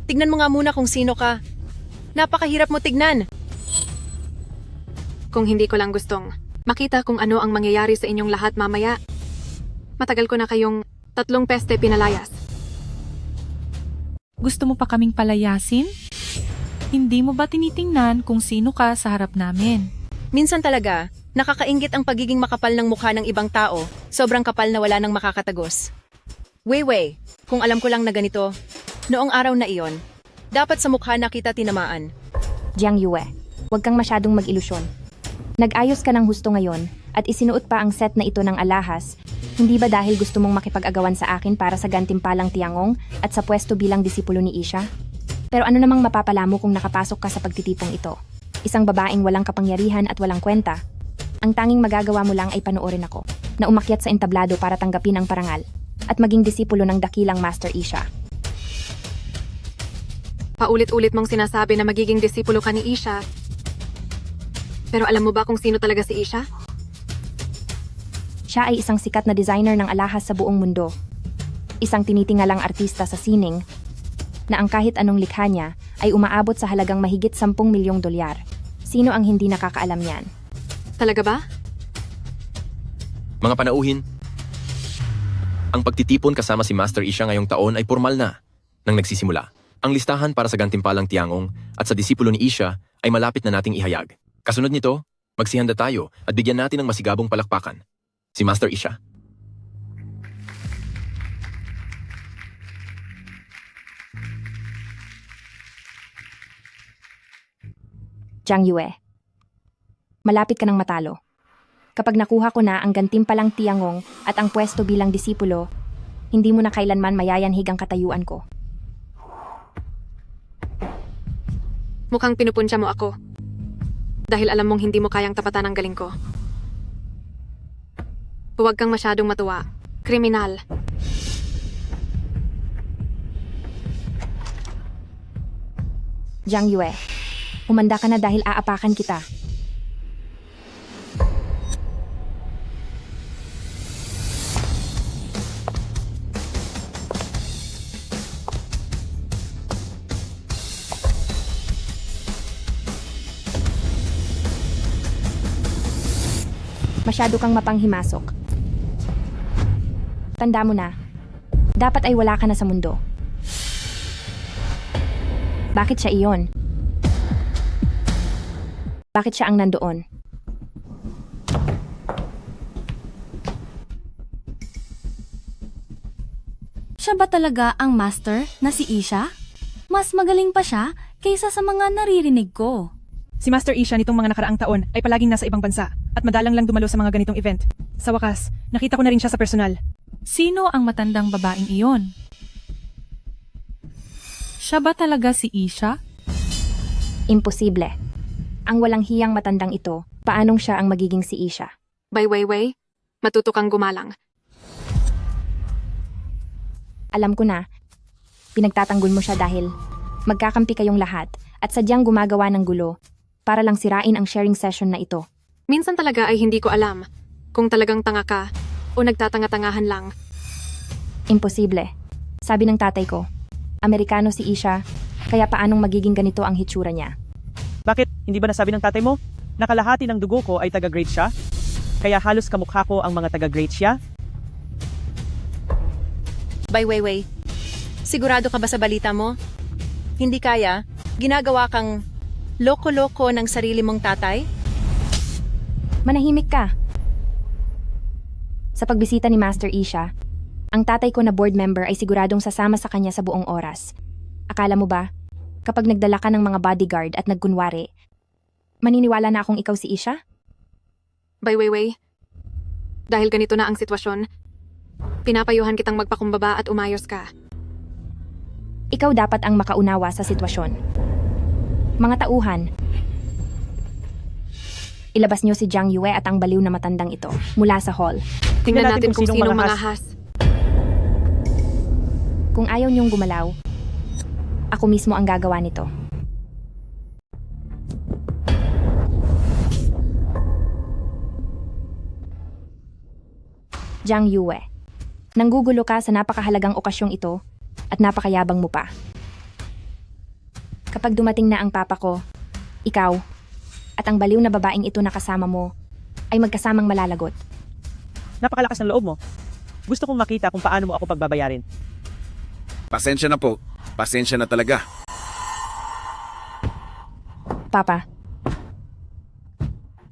Tignan mo nga muna kung sino ka. Napakahirap mo tignan. Kung hindi ko lang gustong makita kung ano ang mangyayari sa inyong lahat mamaya. Matagal ko na kayong 3 peste pinalayas. Gusto mo pa kaming palayasin? Hindi mo ba tinitingnan kung sino ka sa harap namin? Minsan talaga, nakakainggit ang pagiging makapal ng mukha ng ibang tao, sobrang kapal na wala nang makakatagos. Weiwei, kung alam ko lang na ganito, noong araw na iyon, dapat sa mukha na kita tinamaan. Jiang Yue, huwag kang masyadong mag-ilusyon. Nag-ayos ka ng husto ngayon at isinuot pa ang set na ito ng alahas. Hindi ba dahil gusto mong makipag-agawan sa akin para sa gantimpalang Tiangong at sa pwesto bilang disipulo ni Isha? Pero ano namang mapapala mo kung nakapasok ka sa pagtitipong ito? Isang babaeng walang kapangyarihan at walang kwenta. Ang tanging magagawa mo lang ay panoorin ako, na umakyat sa entablado para tanggapin ang parangal at maging disipulo ng dakilang Master Isha. Paulit-ulit mong sinasabi na magiging disipulo ka ni Isha. Pero alam mo ba kung sino talaga si Isha? Siya ay isang sikat na designer ng alahas sa buong mundo. Isang tinitingalang artista sa sining na ang kahit anong likha niya ay umaabot sa halagang mahigit 10 milyong dolyar. Sino ang hindi nakakaalam yan? Talaga ba? Mga panauhin, ang pagtitipon kasama si Master Isha ngayong taon ay formal na nang nagsisimula. Ang listahan para sa gantimpalang Tiangong at sa disipulo ni Isha ay malapit na nating ihayag. Kasunod nito, magsihanda tayo at bigyan natin ng masigabong palakpakan si Master Isha. Jiang Yue, malapit ka ng matalo. Kapag nakuha ko na ang gantimpalang Tiangong at ang pwesto bilang disipulo, hindi mo na kailanman mayayanhig ang katayuan ko. Mukhang pinupunsya mo ako. Dahil alam mong hindi mo kayang tapatan ang galing ko. Huwag kang masyadong matuwa. Kriminal. Jiang Yue, humanda ka na dahil aapakan kita. Masyado kang mapanghimasok. Tanda mo na, dapat ay wala ka na sa mundo. Bakit siya iyon? Bakit siya ang nandoon? Siya ba talaga ang master na si Isha? Mas magaling pa siya kaysa sa mga naririnig ko. Si Master Isha nitong mga nakaraang taon ay palaging nasa ibang bansa at madalang lang dumalo sa mga ganitong event. Sa wakas, nakita ko na rin siya sa personal. Sino ang matandang babaeng iyon? Siya ba talaga si Isha? Imposible. Ang walang hiyang matandang ito, paanong siya ang magiging si Isha? Bai Weiwei, matuto kang gumalang. Alam ko na, pinagtatanggol mo siya dahil magkakampi kayong lahat at sadyang gumagawa ng gulo para lang sirain ang sharing session na ito. Minsan talaga ay hindi ko alam kung talagang tanga ka o nagtatanga-tangahan lang. Imposible. Sabi ng tatay ko, Amerikano si Isha, kaya paanong magiging ganito ang hitsura niya? Bakit? Hindi ba nasabi ng tatay mo? Nakalahati ng dugo ko ay taga-grade siya? Kaya halos kamukha ko ang mga taga-grade siya? Bai Weiwei, sigurado ka ba sa balita mo? Hindi kaya? Ginagawa kang loko-loko ng sarili mong tatay? Manahimik ka. Sa pagbisita ni Master Isha, ang tatay ko na board member ay siguradong sasama sa kanya sa buong oras. Akala mo ba, kapag nagdala ka ng mga bodyguard at nagkunwari, maniniwala na akong ikaw si Isha? Bai Weiwei, dahil ganito na ang sitwasyon, pinapayuhan kitang magpakumbaba at umayos ka. Ikaw dapat ang makaunawa sa sitwasyon. Mga tauhan, Ilabas niyo si Jiang Yue at ang baliw na matandang ito mula sa hall. Tingnan natin kung sinong mga has. Kung ayaw niyong gumalaw, ako mismo ang gagawa nito. Jiang Yue, nanggugulo ka sa napakahalagang okasyong ito at napakayabang mo pa. Kapag dumating na ang papa ko, ikaw, at ang baliw na babaeng ito na kasama mo, ay magkasamang malalagot. Napakalakas ng loob mo. Gusto kong makita kung paano mo ako pagbabayarin. Pasensya na po. Pasensya na talaga. Papa.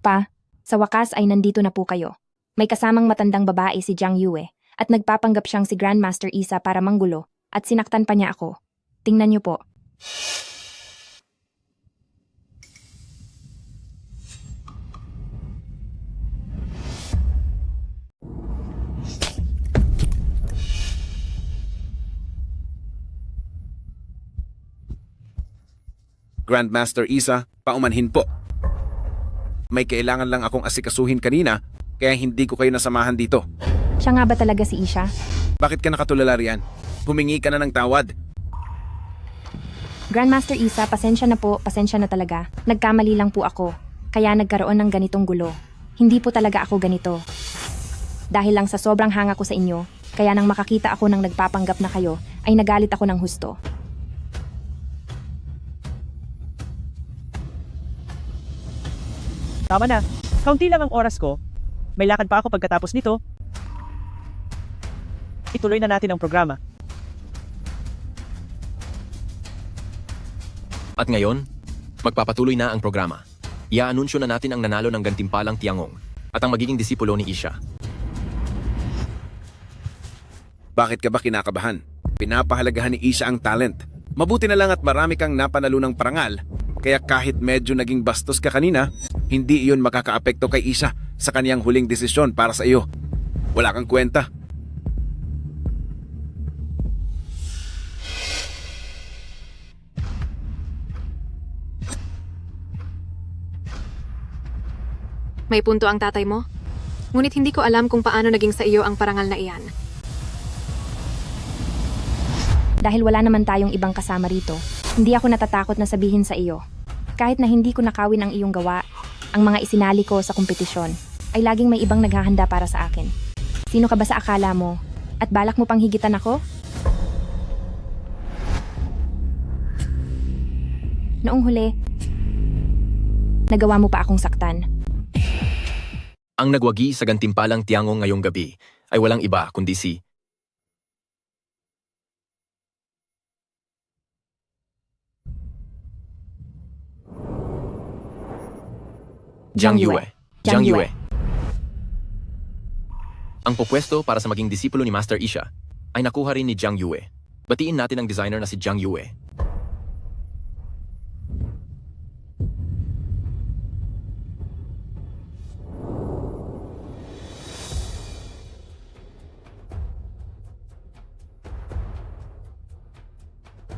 Pa, sa wakas ay nandito na po kayo. May kasamang matandang babae si Jiang Yue at nagpapanggap siyang si Grandmaster Isa para manggulo at sinaktan pa niya ako. Tingnan niyo po. Grandmaster Isa, paumanhin po. May kailangan lang akong asikasuhin kanina, kaya hindi ko kayo nasamahan dito. Siya nga ba talaga si Isha? Bakit ka nakatulala riyan? Humingi ka na ng tawad. Grandmaster Isa, pasensya na po, pasensya na talaga. Nagkamali lang po ako, kaya nagkaroon ng ganitong gulo. Hindi po talaga ako ganito. Dahil lang sa sobrang hanga ko sa inyo, kaya nang makakita ako ng nagpapanggap na kayo, ay nagalit ako ng husto. Tama na. Kaunti lang ang oras ko. May lakad pa ako pagkatapos nito. Ituloy na natin ang programa. At ngayon, magpapatuloy na ang programa. Iaanunsyo na natin ang nanalo ng gantimpalang Tiangong at ang magiging disipulo ni Isha. Bakit ka ba kinakabahan? Pinapahalagahan ni Isha ang talent. Mabuti na lang at marami kang napanalo ng parangal. Kaya kahit medyo naging bastos ka kanina, hindi iyon makakaapekto kay Isha sa kaniyang huling desisyon para sa iyo. Wala kang kwenta. May punto ang tatay mo? Ngunit hindi ko alam kung paano naging sa iyo ang parangal na iyan. Dahil wala naman tayong ibang kasama rito, hindi ako natatakot na sabihin sa iyo. Kahit na hindi ko nakawin ang iyong gawa, ang mga isinali ko sa kompetisyon ay laging may ibang naghahanda para sa akin. Sino ka ba sa akala mo? At balak mo pang higitan ako? Noong huli, nagawa mo pa akong saktan. Ang nagwagi sa gantimpalang Tiangong ngayong gabi ay walang iba kundi si Jiang Yue. Jiang Yue. Ang pupwesto para sa maging disipulo ni Master Isha ay nakuha rin ni Jiang Yue. Batiin natin ang designer na si Jiang Yue.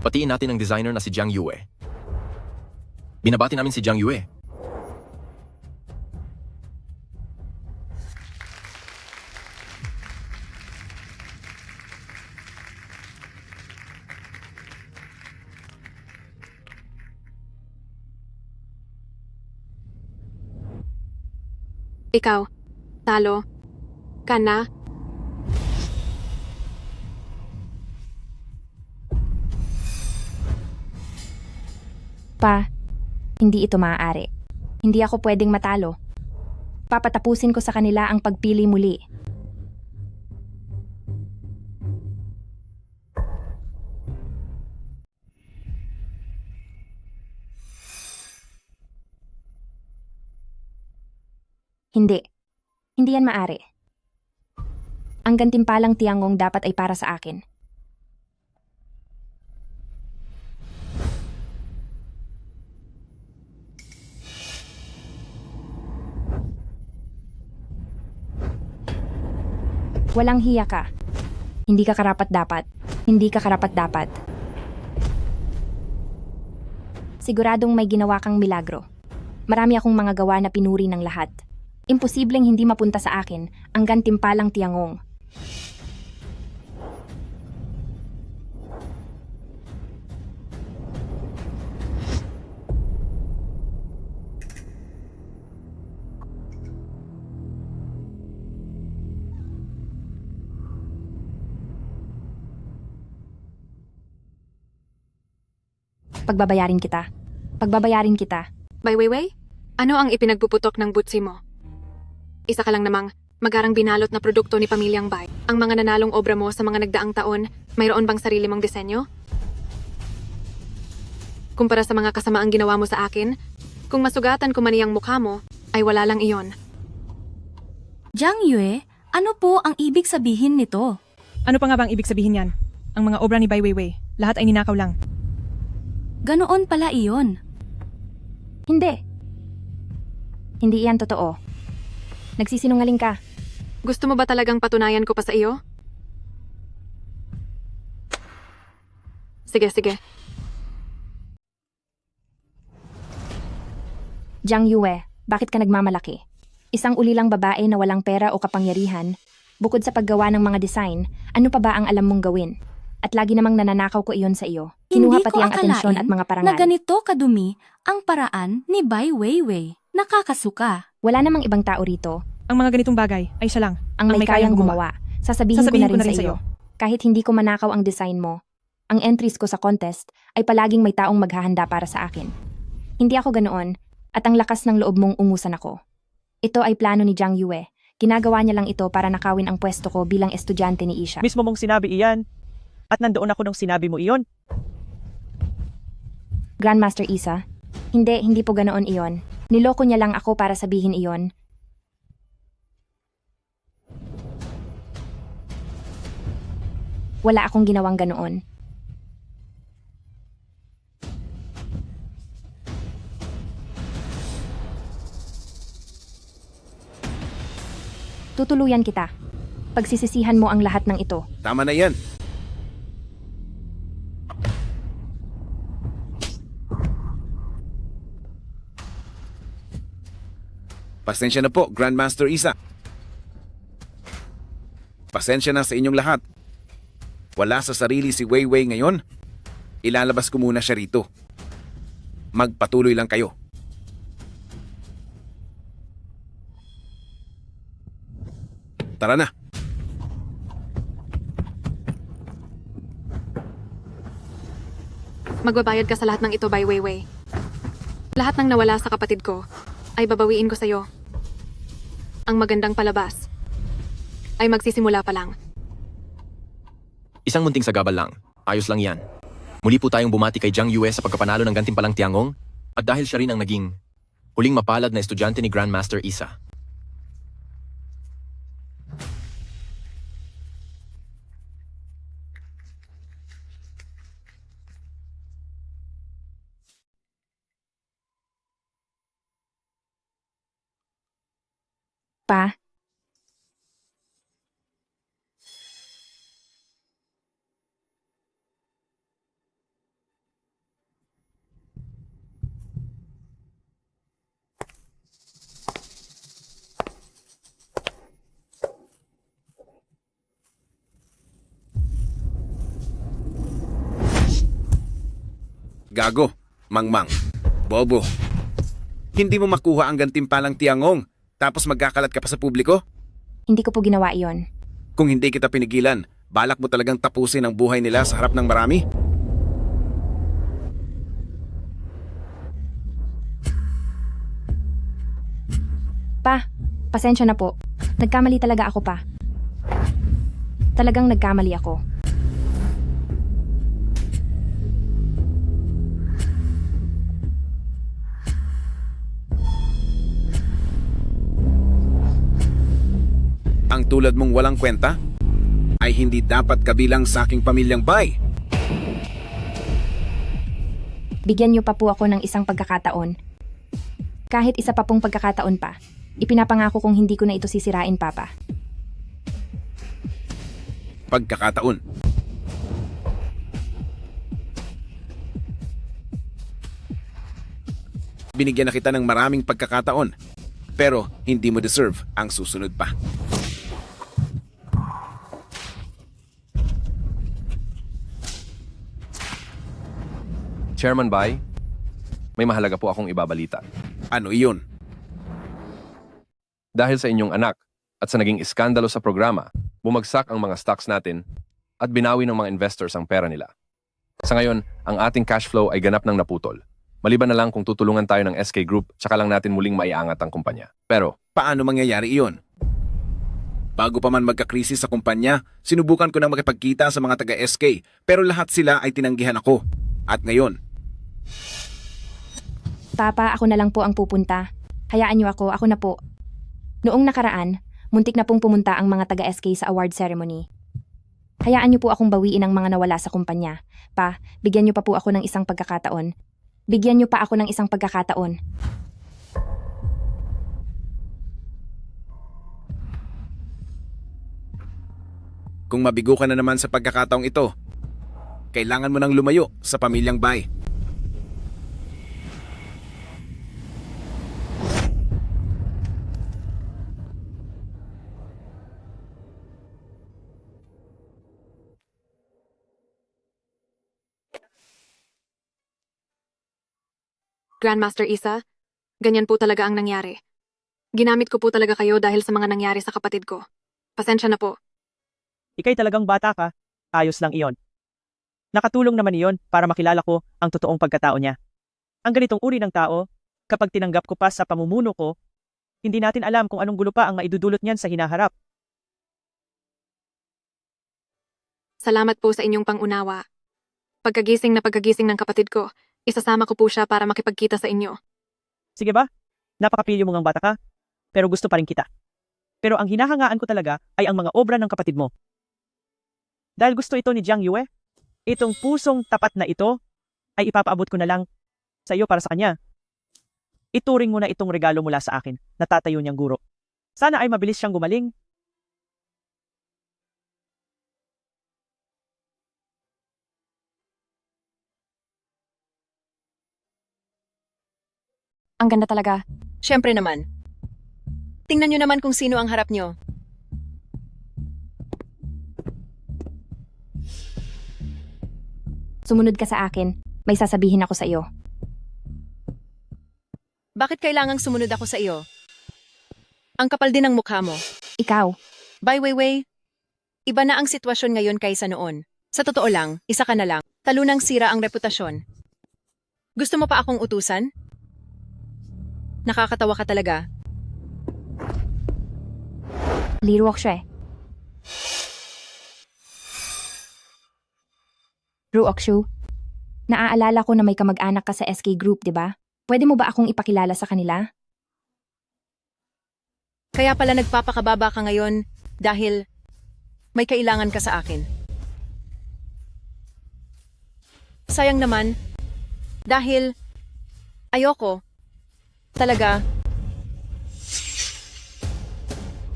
Batiin natin ang designer na si Jiang Yue. Binabati namin si Jiang Yue. Ikaw, talo, ka na. Pa, hindi ito maaari. Hindi ako pwedeng matalo. Papatapusin ko sa kanila ang pagpili muli. Hindi. Hindi yan maari. Ang gantimpalang Tiangong dapat ay para sa akin. Walang hiya ka. Hindi ka karapat-dapat. Hindi ka karapat-dapat. Siguradong may ginawa kang milagro. Marami akong mga gawa na pinuri ng lahat. Imposibleng hindi mapunta sa akin ang gantimpalang Tiangong. Pagbabayarin kita. Pagbabayarin kita. Bai Weiwei, ano ang ipinagpuputok ng butsi mo? Isa ka lang namang magarang binalot na produkto ni Pamilyang Bai. Ang mga nanalong obra mo sa mga nagdaang taon, mayroon bang sarili mong disenyo? Kumpara sa mga kasamaang ginawa mo sa akin, kung masugatan ko man iyang mukha mo, ay wala lang iyon. Jiang Yue, ano po ang ibig sabihin nito? Ano pa nga bang ibig sabihin yan? Ang mga obra ni Bai Weiwei, lahat ay ninakaw lang. Ganoon pala iyon. Hindi. Hindi iyan totoo. Nagsisinungaling ka. Gusto mo ba talagang patunayan ko pa sa iyo? Sige, sige. Jiang Yue, bakit ka nagmamalaki? Isang ulilang babae na walang pera o kapangyarihan, bukod sa paggawa ng mga design, ano pa ba ang alam mong gawin? At lagi namang nananakaw ko iyon sa iyo. Kinuha Hindi pati ko ang atensyon akalain at mga na parangal. ganito kadumi ang paraan ni Bai Weiwei. Nakakasuka. Wala namang ibang tao rito. Ang mga ganitong bagay ay siya lang Ang may kayang gumawa. Sasabihin ko na rin sa iyo. Kahit hindi ko manakaw ang design mo, ang entries ko sa contest ay palaging may taong maghahanda para sa akin. Hindi ako ganoon, at ang lakas ng loob mong ungusan ako. Ito ay plano ni Jiang Yue. Ginagawa niya lang ito para nakawin ang pwesto ko bilang estudyante ni Isha. Mismo mong sinabi iyan. At nandoon ako nung sinabi mo iyon. Grandmaster Isa, hindi po ganoon iyon. Niloko niya lang ako para sabihin iyon. Wala akong ginawang ganoon. Tutuluyan kita. Pagsisisihan mo ang lahat ng ito. Tama na yan. Pasensya na po, Grandmaster Isa. Pasensya na sa inyong lahat. Wala sa sarili si Weiwei ngayon. Ilalabas ko muna siya rito. Magpatuloy lang kayo. Tara na. Magbabayad ka sa lahat ng ito, Bai Weiwei. Lahat ng nawala sa kapatid ko ay babawiin ko sa'yo. Ang magandang palabas ay magsisimula pa lang. Isang munting sagabal lang. Ayos lang yan. Muli po tayong bumati kay Jiang Yue sa pagkapanalo ng gantimpalang Tiangong at dahil siya rin ang naging huling mapalad na estudyante ni Grandmaster Isa. Pa? Gago, mangmang, bobo. Hindi mo makuha ang gantimpalang Tiangong tapos magkakalat ka pa sa publiko? Hindi ko po ginawa iyon. Kung hindi kita pinigilan, balak mo talagang tapusin ang buhay nila sa harap ng marami? Pa, pasensya na po. Nagkamali talaga ako, pa. Talagang nagkamali ako. Ang tulad mong walang kwenta ay hindi dapat kabilang sa aking pamilyang Bai. Bigyan niyo pa po ako ng isang pagkakataon. Kahit isa pa pong pagkakataon pa, ipinapangako kong hindi ko na ito sisirain, Papa. Pagkakataon. Binigyan na kita ng maraming pagkakataon. Pero hindi mo deserve ang susunod pa. Chairman Bai, may mahalaga po akong ibabalita. Ano iyon? Dahil sa inyong anak at sa naging iskandalo sa programa, bumagsak ang mga stocks natin at binawi ng mga investors ang pera nila. Sa ngayon, ang ating cash flow ay ganap ng naputol. Maliban na lang kung tutulungan tayo ng SK Group, tsaka lang natin muling maiangat ang kumpanya. Pero, paano mangyayari iyon? Bago pa man magkakrisis sa kumpanya, sinubukan ko nang makipagkita sa mga taga-SK, pero lahat sila ay tinanggihan ako. At ngayon, Papa, ako na lang po ang pupunta. Hayaan niyo ako na po. Noong nakaraan, muntik na pong pumunta ang mga taga-SK sa award ceremony. Hayaan niyo po akong bawiin ang mga nawala sa kumpanya. Pa, bigyan niyo pa po ako ng isang pagkakataon. Bigyan niyo pa ako ng isang pagkakataon. kung mabigo ka na naman sa pagkakataong ito, kailangan mo nang lumayo sa pamilyang Bai. Grandmaster Isa, ganyan po talaga ang nangyari. Ginamit ko po talaga kayo dahil sa mga nangyari sa kapatid ko. Pasensya na po. Ika'y talagang bata ka, ayos lang iyon. Nakatulong naman iyon para makilala ko ang totoong pagkatao niya. Ang ganitong uri ng tao, kapag tinanggap ko pa sa pamumuno ko, hindi natin alam kung anong gulo pa ang maidudulot niyan sa hinaharap. Salamat po sa inyong pangunawa. Pagkagising ng kapatid ko, isasama ko po siya para makipagkita sa inyo. Sige ba? Napakapilyo mo ngang bata ka, pero gusto pa rin kita. Pero ang hinahangaan ko talaga ay ang mga obra ng kapatid mo. Dahil gusto ito ni Jiang Yue, itong pusong tapat na ito ay ipapaabot ko na lang sa iyo para sa kanya. Ituring mo na itong regalo mula sa akin, natatayo niyang guro. Sana ay mabilis siyang gumaling. Ang ganda talaga. Siyempre naman. Tingnan nyo naman kung sino ang harap nyo. Sumunod ka sa akin. May sasabihin ako sa iyo. Bakit kailangang sumunod ako sa iyo? Ang kapal din ng mukha mo. Ikaw. Bai Weiwei, iba na ang sitwasyon ngayon kaysa noon. Sa totoo lang, isa ka na lang. Talunang sira ang reputasyon. Gusto mo pa akong utusan? Nakakatawa ka talaga. Liruok siya eh. Ruokshu, naaalala ko na may kamag-anak ka sa SK Group, di ba? Pwede mo ba akong ipakilala sa kanila? Kaya pala nagpapakababa ka ngayon dahil may kailangan ka sa akin. Sayang naman, dahil ayoko. Talaga.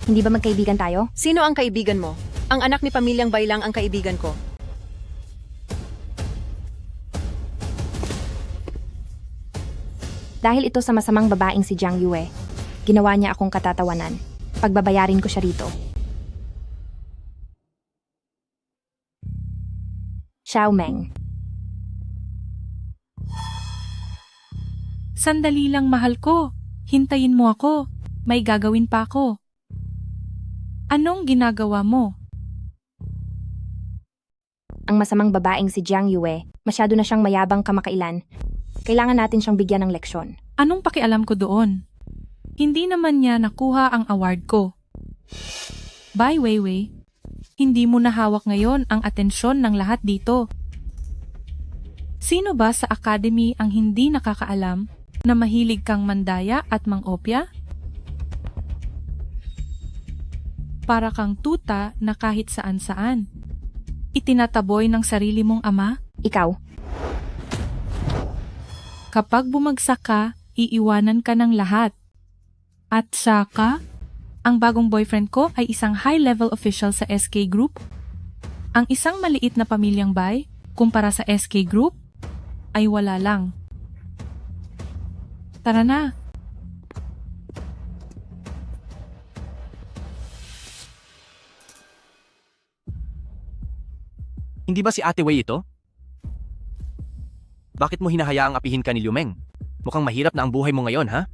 Hindi ba magkaibigan tayo? Sino ang kaibigan mo? Ang anak ni pamilyang Bai lang ang kaibigan ko. Dahil ito sa masamang babaeng si Jiang Yue, ginawa niya akong katatawanan. Pagbabayarin ko siya rito. Xiao Meng. Sandali lang, mahal ko. Hintayin mo ako. May gagawin pa ako. Anong ginagawa mo? Ang masamang babaeng si Jiang Yue, masyado na siyang mayabang kamakailan. Kailangan natin siyang bigyan ng leksyon. Anong pakialam ko doon? Hindi naman niya nakuha ang award ko. Bai Weiwei, hindi mo na hawak ngayon ang atensyon ng lahat dito. Sino ba sa academy ang hindi nakakaalam na mahilig kang mandaya at mangopya? Para kang tuta na kahit saan-saan. Itinataboy ng sarili mong ama? Ikaw. Kapag bumagsak ka, iiwanan ka ng lahat. At saka, ang bagong boyfriend ko ay isang high-level official sa SK Group. Ang isang maliit na pamilyang Bai, kumpara sa SK Group, ay wala lang. Tara na. Hindi ba si Ate Wei ito? Bakit mo hinahayaang apihin ka ni Liu Meng? Mukhang mahirap na ang buhay mo ngayon, ha?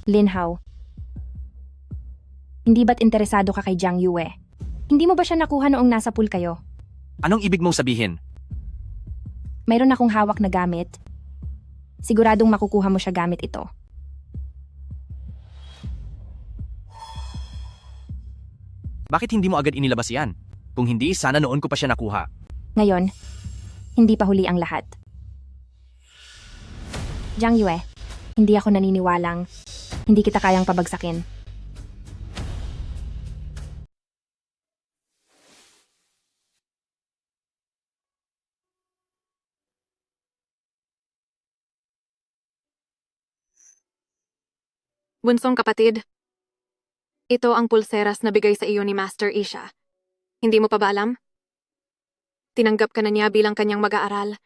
Lin Hao. Hindi ba't interesado ka kay Jiang Yue? Hindi mo ba siya nakuha noong nasa pool kayo? Anong ibig mong sabihin? Mayroon akong hawak na gamit. Siguradong makukuha mo siya gamit ito. Bakit hindi mo agad inilabas yan? Kung hindi, sana noon ko pa siya nakuha. Ngayon, hindi pa huli ang lahat. Jiang Yue, hindi ako naniniwalang hindi kita kayang pabagsakin. Bunsong kapatid, ito ang pulseras na bigay sa iyo ni Master Isha. Hindi mo pa ba alam? Tinanggap ka na niya bilang kanyang mag-aaral.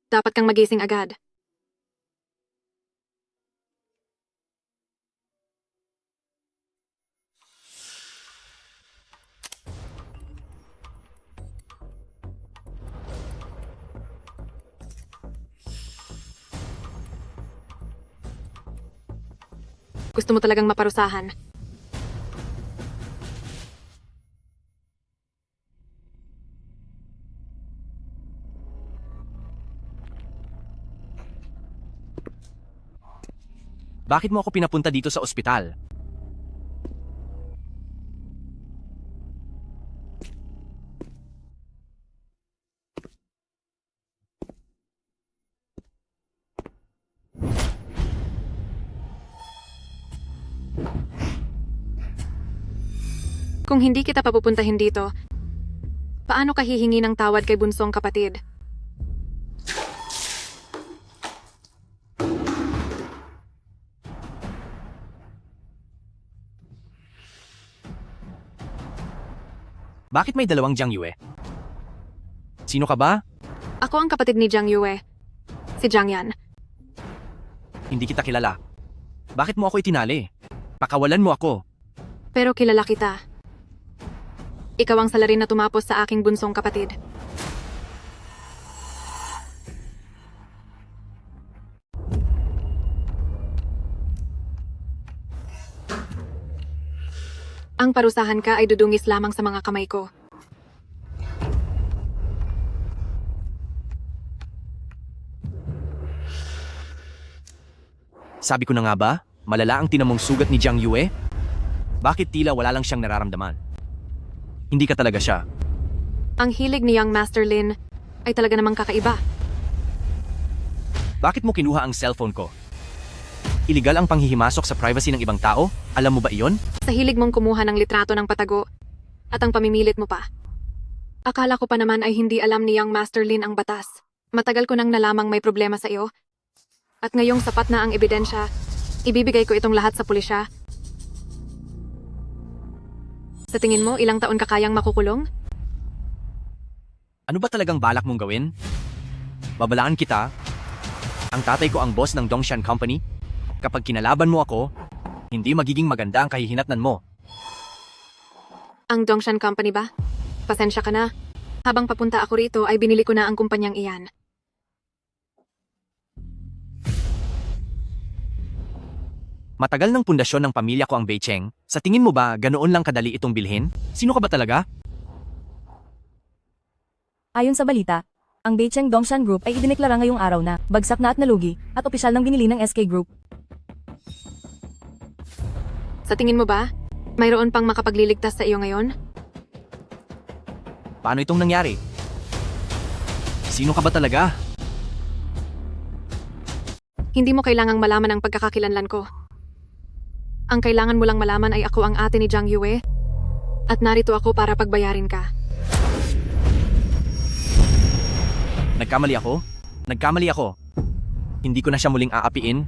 Dapat kang magising agad. Gusto mo talagang maparusahan. Bakit mo ako pinapunta dito sa ospital? Kung hindi kita papupuntahin dito, paano ka hihingi ng tawad kay bunsong kapatid? Bakit may dalawang Jiang Yue? Sino ka ba? Ako ang kapatid ni Jiang Yue. Si Jiang Yan. Hindi kita kilala. Bakit mo ako itinali? Pakawalan mo ako. Pero kilala kita. Ikaw ang salarin na tumapos sa aking bunsong kapatid. Ang parusahan ka ay dudungis lamang sa mga kamay ko. Sabi ko na nga ba, malala ang tinamong sugat ni Jiang Yue? Bakit tila wala lang siyang nararamdaman? Hindi ka talaga siya. Ang hilig ni Young Master Lin ay talaga namang kakaiba. Bakit mo kinuha ang cellphone ko? Iligal ang panghihimasok sa privacy ng ibang tao? Alam mo ba iyon? Sa hilig mong kumuha ng litrato ng patago at ang pamimilit mo pa. Akala ko pa naman ay hindi alam ni Young Master Lin ang batas. Matagal ko nang nalamang may problema sa iyo. At ngayong sapat na ang ebidensya, ibibigay ko itong lahat sa pulisya. Sa tingin mo, ilang taon ka kayang makukulong? Ano ba talagang balak mong gawin? Babalaan kita? Ang tatay ko ang boss ng Dongshan Company? Kapag kinalaban mo ako, hindi magiging maganda ang kahihinatnan mo. Ang Dongshan Company ba? Pasensya ka na. Habang papunta ako rito ay binili ko na ang kumpanyang iyan. Matagal ng pundasyon ng pamilya ko ang Beicheng. Sa tingin mo ba, ganoon lang kadali itong bilhin? Sino ka ba talaga? Ayon sa balita, ang Beicheng Dongshan Group ay idineklara ngayong araw na bagsak na at nalugi at opisyal ng binili ng SK Group. Sa tingin mo ba, mayroon pang makapagliligtas sa iyo ngayon? Paano itong nangyari? Sino ka ba talaga? Hindi mo kailangang malaman ang pagkakakilanlan ko. Ang kailangan mo lang malaman ay ako ang ate ni Jiang Yue at narito ako para pagbayarin ka. Nagkamali ako? Nagkamali ako. Hindi ko na siya muling aapiin.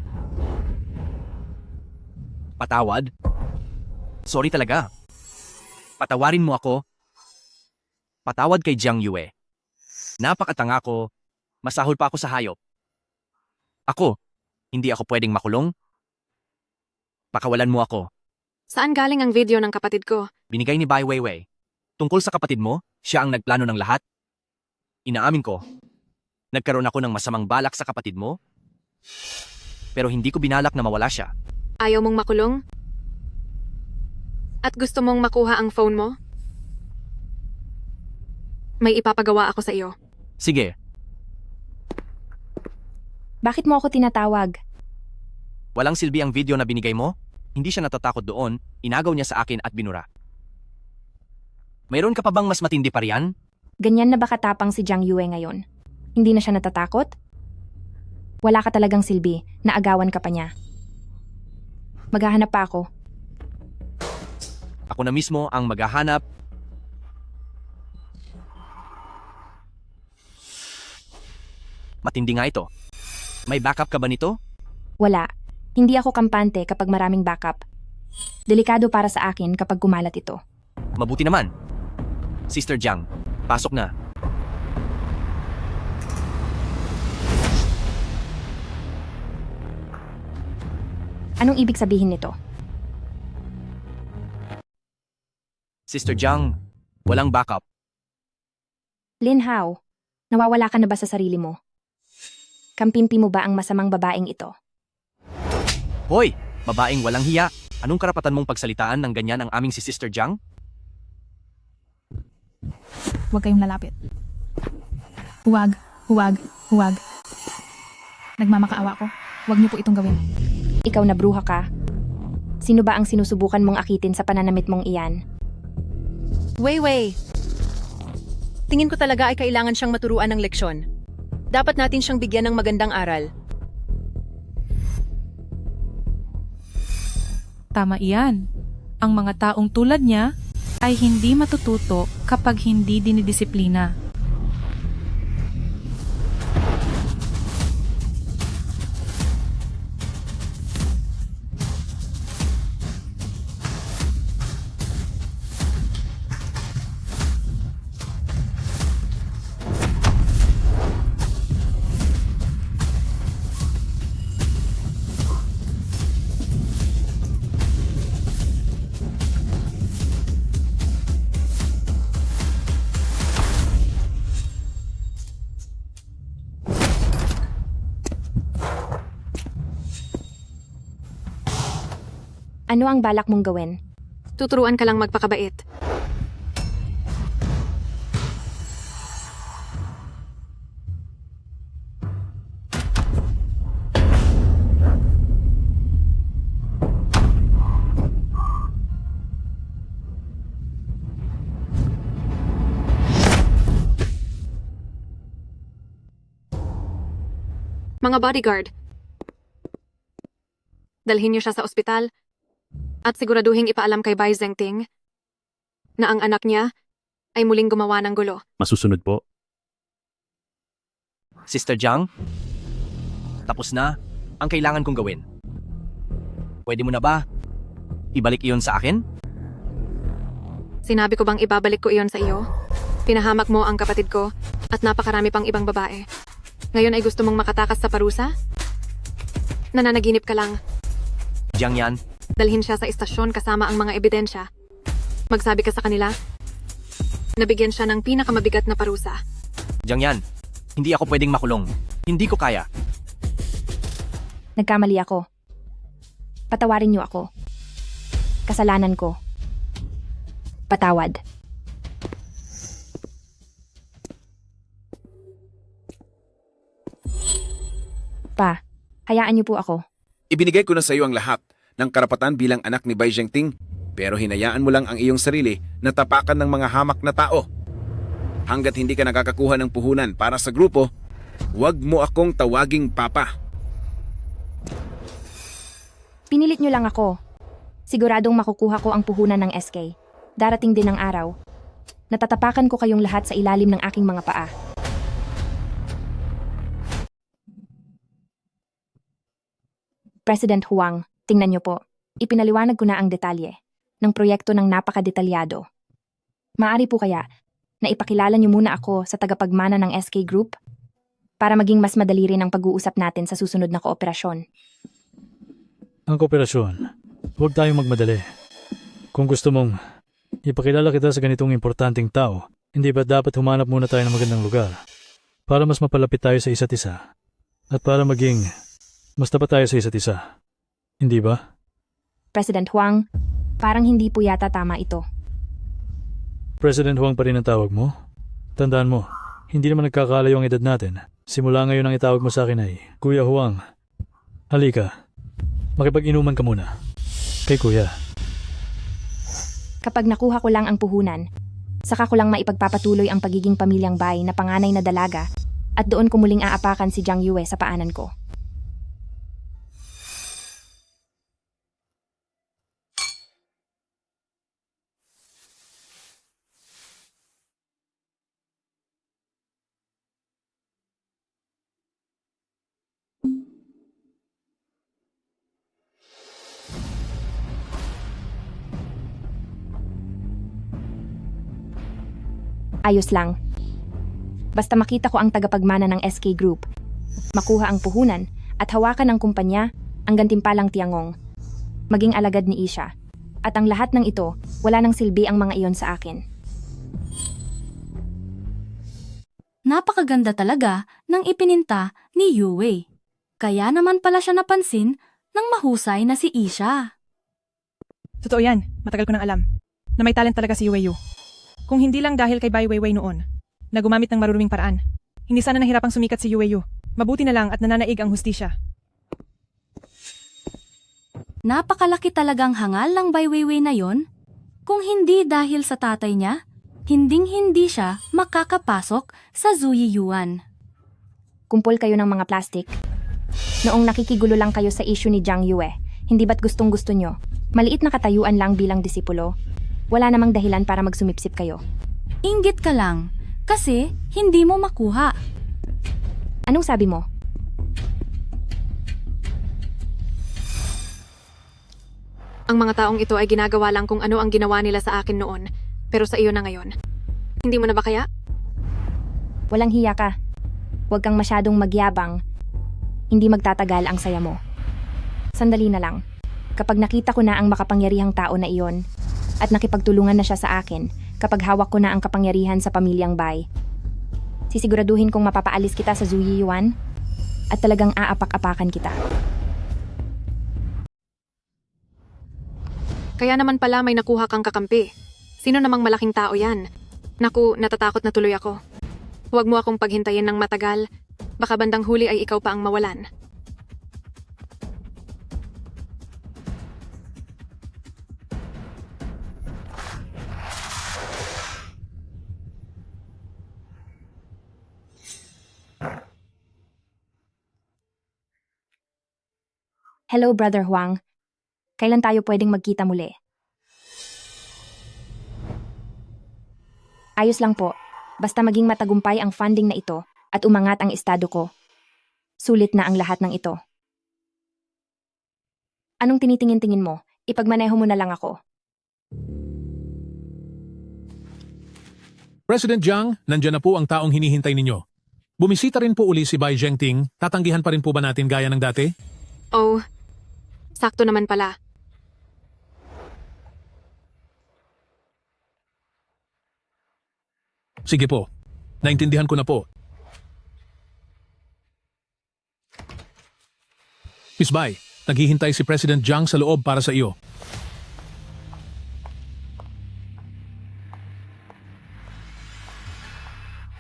Patawad? Sorry talaga. Patawarin mo ako. Patawad kay Jiang Yue. Napakatanga ko. Masahol pa ako sa hayop. Ako, hindi ako pwedeng makulong. Pakawalan mo ako. Saan galing ang video ng kapatid ko? Binigay ni Bai Weiwei. Tungkol sa kapatid mo, siya ang nagplano ng lahat. Inaamin ko, nagkaroon ako ng masamang balak sa kapatid mo. Pero hindi ko binalak na mawala siya. Ayaw mong makulong? At gusto mong makuha ang phone mo? May ipapagawa ako sa iyo. Sige, Bakit mo ako tinatawag? walang silbi ang video na binigay mo. Hindi siya natatakot doon, inagaw niya sa akin at binura. Mayroon ka pa bang mas matindi pa riyan? Ganyan na ba katapang si Jiang Yue ngayon? Hindi na siya natatakot? Wala ka talagang silbi, naagawan ka pa niya. Maghahanap pa ako. Ako na mismo ang maghahanap. Matindi nga ito. May backup ka ba nito? Wala. Hindi ako kampante kapag maraming backup. Delikado para sa akin kapag kumalat ito. Mabuti naman. Sister Jiang, pasok na. Anong ibig sabihin nito? Sister Jiang, walang backup. Lin Hao, nawawala ka na ba sa sarili mo? Kampimpi mo ba ang masamang babaeng ito? Hoy, babaeng walang hiya. Anong karapatan mong pagsalitaan ng ganyan ang aming si Sister Jiang? Huwag kayong lalapit. Huwag, huwag, huwag. Nagmamakaawa ko. Huwag niyo po itong gawin. Ikaw na bruha ka. Sino ba ang sinusubukan mong akitin sa pananamit mong iyan? Weiwei. Tingin ko talaga ay kailangan siyang maturuan ng leksyon. Dapat natin siyang bigyan ng magandang aral. Tama iyan. Ang mga taong tulad niya ay hindi matututo kapag hindi dinidisiplina. Ano ang balak mong gawin? Tuturuan ka lang magpakabait. Mga bodyguard, dalhin niyo siya sa ospital at siguraduhin ipaalam kay Bai Zhengting na ang anak niya ay muling gumawa ng gulo. Masusunod po. Sister Jiang, tapos na ang kailangan kong gawin. Pwede mo na ba ibalik iyon sa akin? Sinabi ko bang ibabalik ko iyon sa iyo? Pinahamak mo ang kapatid ko at napakarami pang ibang babae. Ngayon ay gusto mong makatakas sa parusa? Nananaginip ka lang. Jiang yan, Dalhin siya sa istasyon kasama ang mga ebidensya. Magsabi ka sa kanila, nabigyan siya ng pinakamabigat na parusa. Jiang yan, hindi ako pwedeng makulong. Hindi ko kaya. Nagkamali ako. Patawarin niyo ako. Kasalanan ko. Patawad. Pa, hayaan niyo po ako. Ibinigay ko na sa iyo ang lahat ng karapatan bilang anak ni Bai Zhengting, pero hinayaan mo lang ang iyong sarili na tapakan ng mga hamak na tao. Hanggat hindi ka nakakakuha ng puhunan para sa grupo, huwag mo akong tawaging papa. Pinilit niyo lang ako. Siguradong makukuha ko ang puhunan ng SK. Darating din ang araw. Natatapakan ko kayong lahat sa ilalim ng aking mga paa. President Huang, tingnan niyo po. Ipinaliwanag ko na ang detalye ng proyekto ng napakadetalyado. Maari po kaya na ipakilala niyo muna ako sa tagapagmana ng SK Group? para maging mas madali rin ang pag-uusap natin sa susunod na kooperasyon. Ang kooperasyon, huwag tayong magmadali. Kung gusto mong ipakilala kita sa ganitong importanteng tao, hindi ba dapat humanap muna tayo ng magandang lugar para mas mapalapit tayo sa isa't isa at para maging mas tapat tayo sa isa't isa? Hindi ba? President Huang, parang hindi po yata tama ito. President Huang pa rin ang tawag mo? Tandaan mo, hindi naman nagkakalayo ang edad natin. Simula ngayon ang itawag mo sa akin ay, Kuya Huang. Halika, makipag-inuman ka muna. Kay Kuya. Kapag nakuha ko lang ang puhunan, saka ko lang maipagpapatuloy ang pagiging pamilyang Bai na panganay na dalaga at doon ko muling aapakan si Jiang Yue sa paanan ko. Ayos lang. Basta makita ko ang tagapagmana ng SK Group, makuha ang puhunan at hawakan ang kumpanya, ang gantimpalang Tiangong, maging alagad ni Isha. At ang lahat ng ito, wala nang silbi ang mga iyon sa akin. Napakaganda talaga ng ipininta ni Yue. Kaya naman pala siya napansin ng mahusay na si Isha. Totoo yan, matagal ko nang alam na may talent talaga si Yue Yu. Kung hindi lang dahil kay Bai Weiwei noon, na gumamit ng maruruming paraan, hindi sana nahirapang sumikat si Yue Yu. Mabuti na lang at nananaig ang hustisya. Napakalaki talagang hangal ng Bai Weiwei na yon. Kung hindi dahil sa tatay niya, hinding-hindi siya makakapasok sa Zuyi Yuan. Kumpol kayo ng mga plastic. Noong nakikigulo lang kayo sa issue ni Jiang Yue, hindi ba't gustong-gusto nyo? Maliit na katayuan lang bilang disipulo. Wala namang dahilan para magsumipsip kayo. Inggit ka lang, kasi hindi mo makuha. Anong sabi mo? Ang mga taong ito ay ginagawa lang kung ano ang ginawa nila sa akin noon, pero sa iyo na ngayon. Hindi mo na ba kaya? Walang hiya ka. Huwag kang masyadong magyabang. Hindi magtatagal ang saya mo. Sandali na lang. Kapag nakita ko na ang makapangyarihang tao na iyon, at nakipagtulungan na siya sa akin kapag hawak ko na ang kapangyarihan sa pamilyang Bai, sisiguraduhin kong mapapaalis kita sa Zuyi Yuan at talagang aapak-apakan kita. Kaya naman pala may nakuha kang kakampi. Sino namang malaking tao yan? Naku, natatakot na tuloy ako. Huwag mo akong paghintayin ng matagal. Baka bandang huli ay ikaw pa ang mawalan. Hello, Brother Huang. Kailan tayo pwedeng magkita muli? Ayos lang po. Basta maging matagumpay ang funding na ito at umangat ang estado ko. Sulit na ang lahat ng ito. Anong tinitingin-tingin mo? Ipagmaneho mo na lang ako. President Jiang, nandyan na po ang taong hinihintay ninyo. Bumisita rin po uli si Bai Zhengting. Tatanggihan pa rin po ba natin gaya ng dati? Oh, sakto naman pala. Sige po. Naintindihan ko na po. Miss Bai, naghihintay si President Jiang sa loob para sa iyo.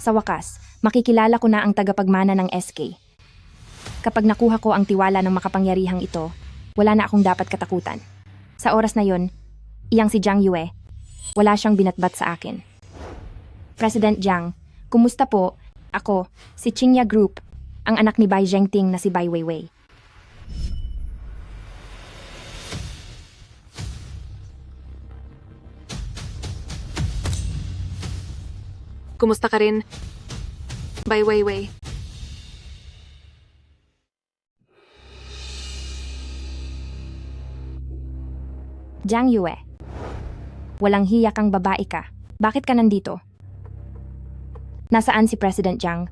Sa wakas, makikilala ko na ang tagapagmana ng SK. Kapag nakuha ko ang tiwala ng makapangyarihang ito, wala na akong dapat katakutan. Sa oras na yon, iyang si Jiang Yue, wala siyang binatbat sa akin. President Jiang, kumusta po? Ako, si Qingya Group, ang anak ni Bai Zhengting na si Bai Weiwei. Kumusta ka rin? Bai Weiwei. Jiang Yue, walang hiya kang babae ka. Bakit ka nandito? Nasaan si President Jiang?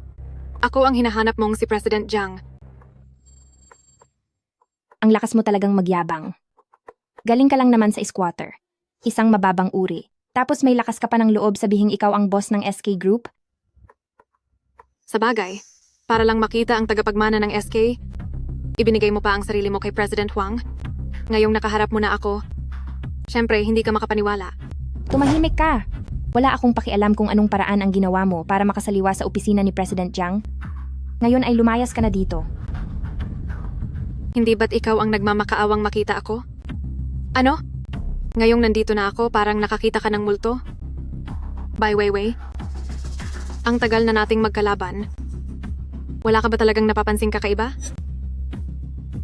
Ako ang hinahanap mong si President Jiang. Ang lakas mo talagang magyabang. Galing ka lang naman sa squatter. Isang mababang uri. Tapos may lakas ka pa ng loob sabihing ikaw ang boss ng SK Group? Sa bagay, para lang makita ang tagapagmana ng SK, ibinigay mo pa ang sarili mo kay President Huang. Ngayong nakaharap mo na ako, syempre hindi ka makapaniwala. Tumahimik ka. Wala akong pakialam kung anong paraan ang ginawa mo para makasaliwa sa opisina ni President Jiang. Ngayon ay lumayas ka na dito. Hindi ba't ikaw ang nagmamakaawang makita ako? Ano? Ngayong nandito na ako, parang nakakita ka ng multo? Bai Weiwei, ang tagal na nating magkalaban. Wala ka ba talagang napapansing kakaiba?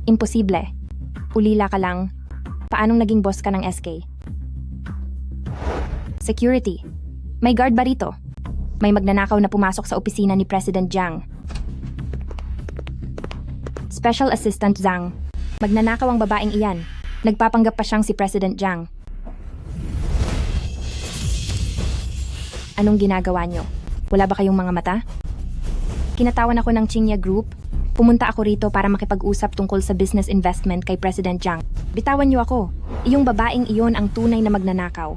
Imposible. Ulila ka lang. Paanong naging boss ka ng SK? Security. May guard ba rito? May magnanakaw na pumasok sa opisina ni President Jiang. Special Assistant Zhang. Magnanakaw ang babaeng iyan. Nagpapanggap pa siyang si President Jiang. Anong ginagawa niyo? Wala ba kayong mga mata? Kinatawan ako ng Qingya Group. Pumunta ako rito para makipag-usap tungkol sa business investment kay President Jiang. Bitawan niyo ako. Iyong babaeng iyon ang tunay na magnanakaw.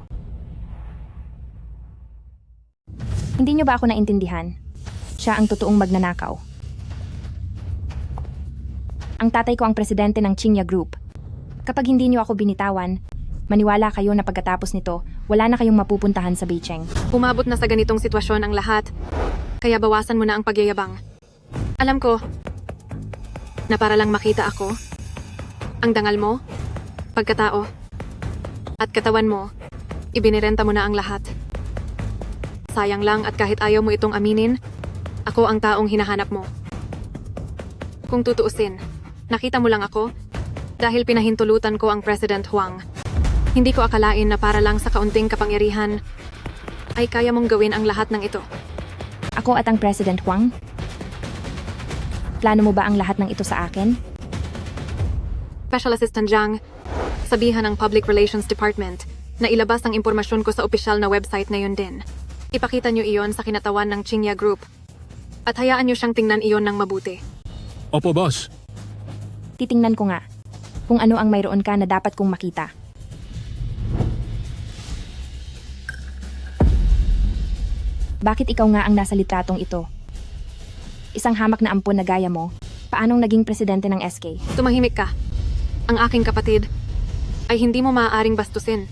Hindi niyo ba ako naintindihan? Siya ang totoong magnanakaw. Ang tatay ko ang presidente ng Qingya Group. Kapag hindi niyo ako binitawan, maniwala kayo na pagkatapos nito, wala na kayong mapupuntahan sa Beijing. Umabot na sa ganitong sitwasyon ang lahat, kaya bawasan mo na ang pagyayabang. Alam ko, na para lang makita ako, ang dangal mo, pagkatao, at katawan mo, ibinirenta mo na ang lahat. Sayang lang at kahit ayaw mo itong aminin, ako ang taong hinahanap mo. Kung tutuusin, nakita mo lang ako dahil pinahintulutan ko ang President Huang. Hindi ko akalain na para lang sa kaunting kapangyarihan ay kaya mong gawin ang lahat ng ito. Ako at ang President Huang? Plano mo ba ang lahat ng ito sa akin? Special Assistant Jiang, sabihan ng Public Relations Department na ilabas ang impormasyon ko sa opisyal na website ngayon din. Ipakita niyo iyon sa kinatawan ng Qingya Group at hayaan niyo siyang tingnan iyon ng mabuti. Opo, boss. Titingnan ko nga kung ano ang mayroon ka na dapat kong makita. Bakit ikaw nga ang nasa litratong ito? Isang hamak na ampon na gaya mo, paanong naging presidente ng SK? Tumahimik ka. Ang aking kapatid ay hindi mo maaaring bastusin.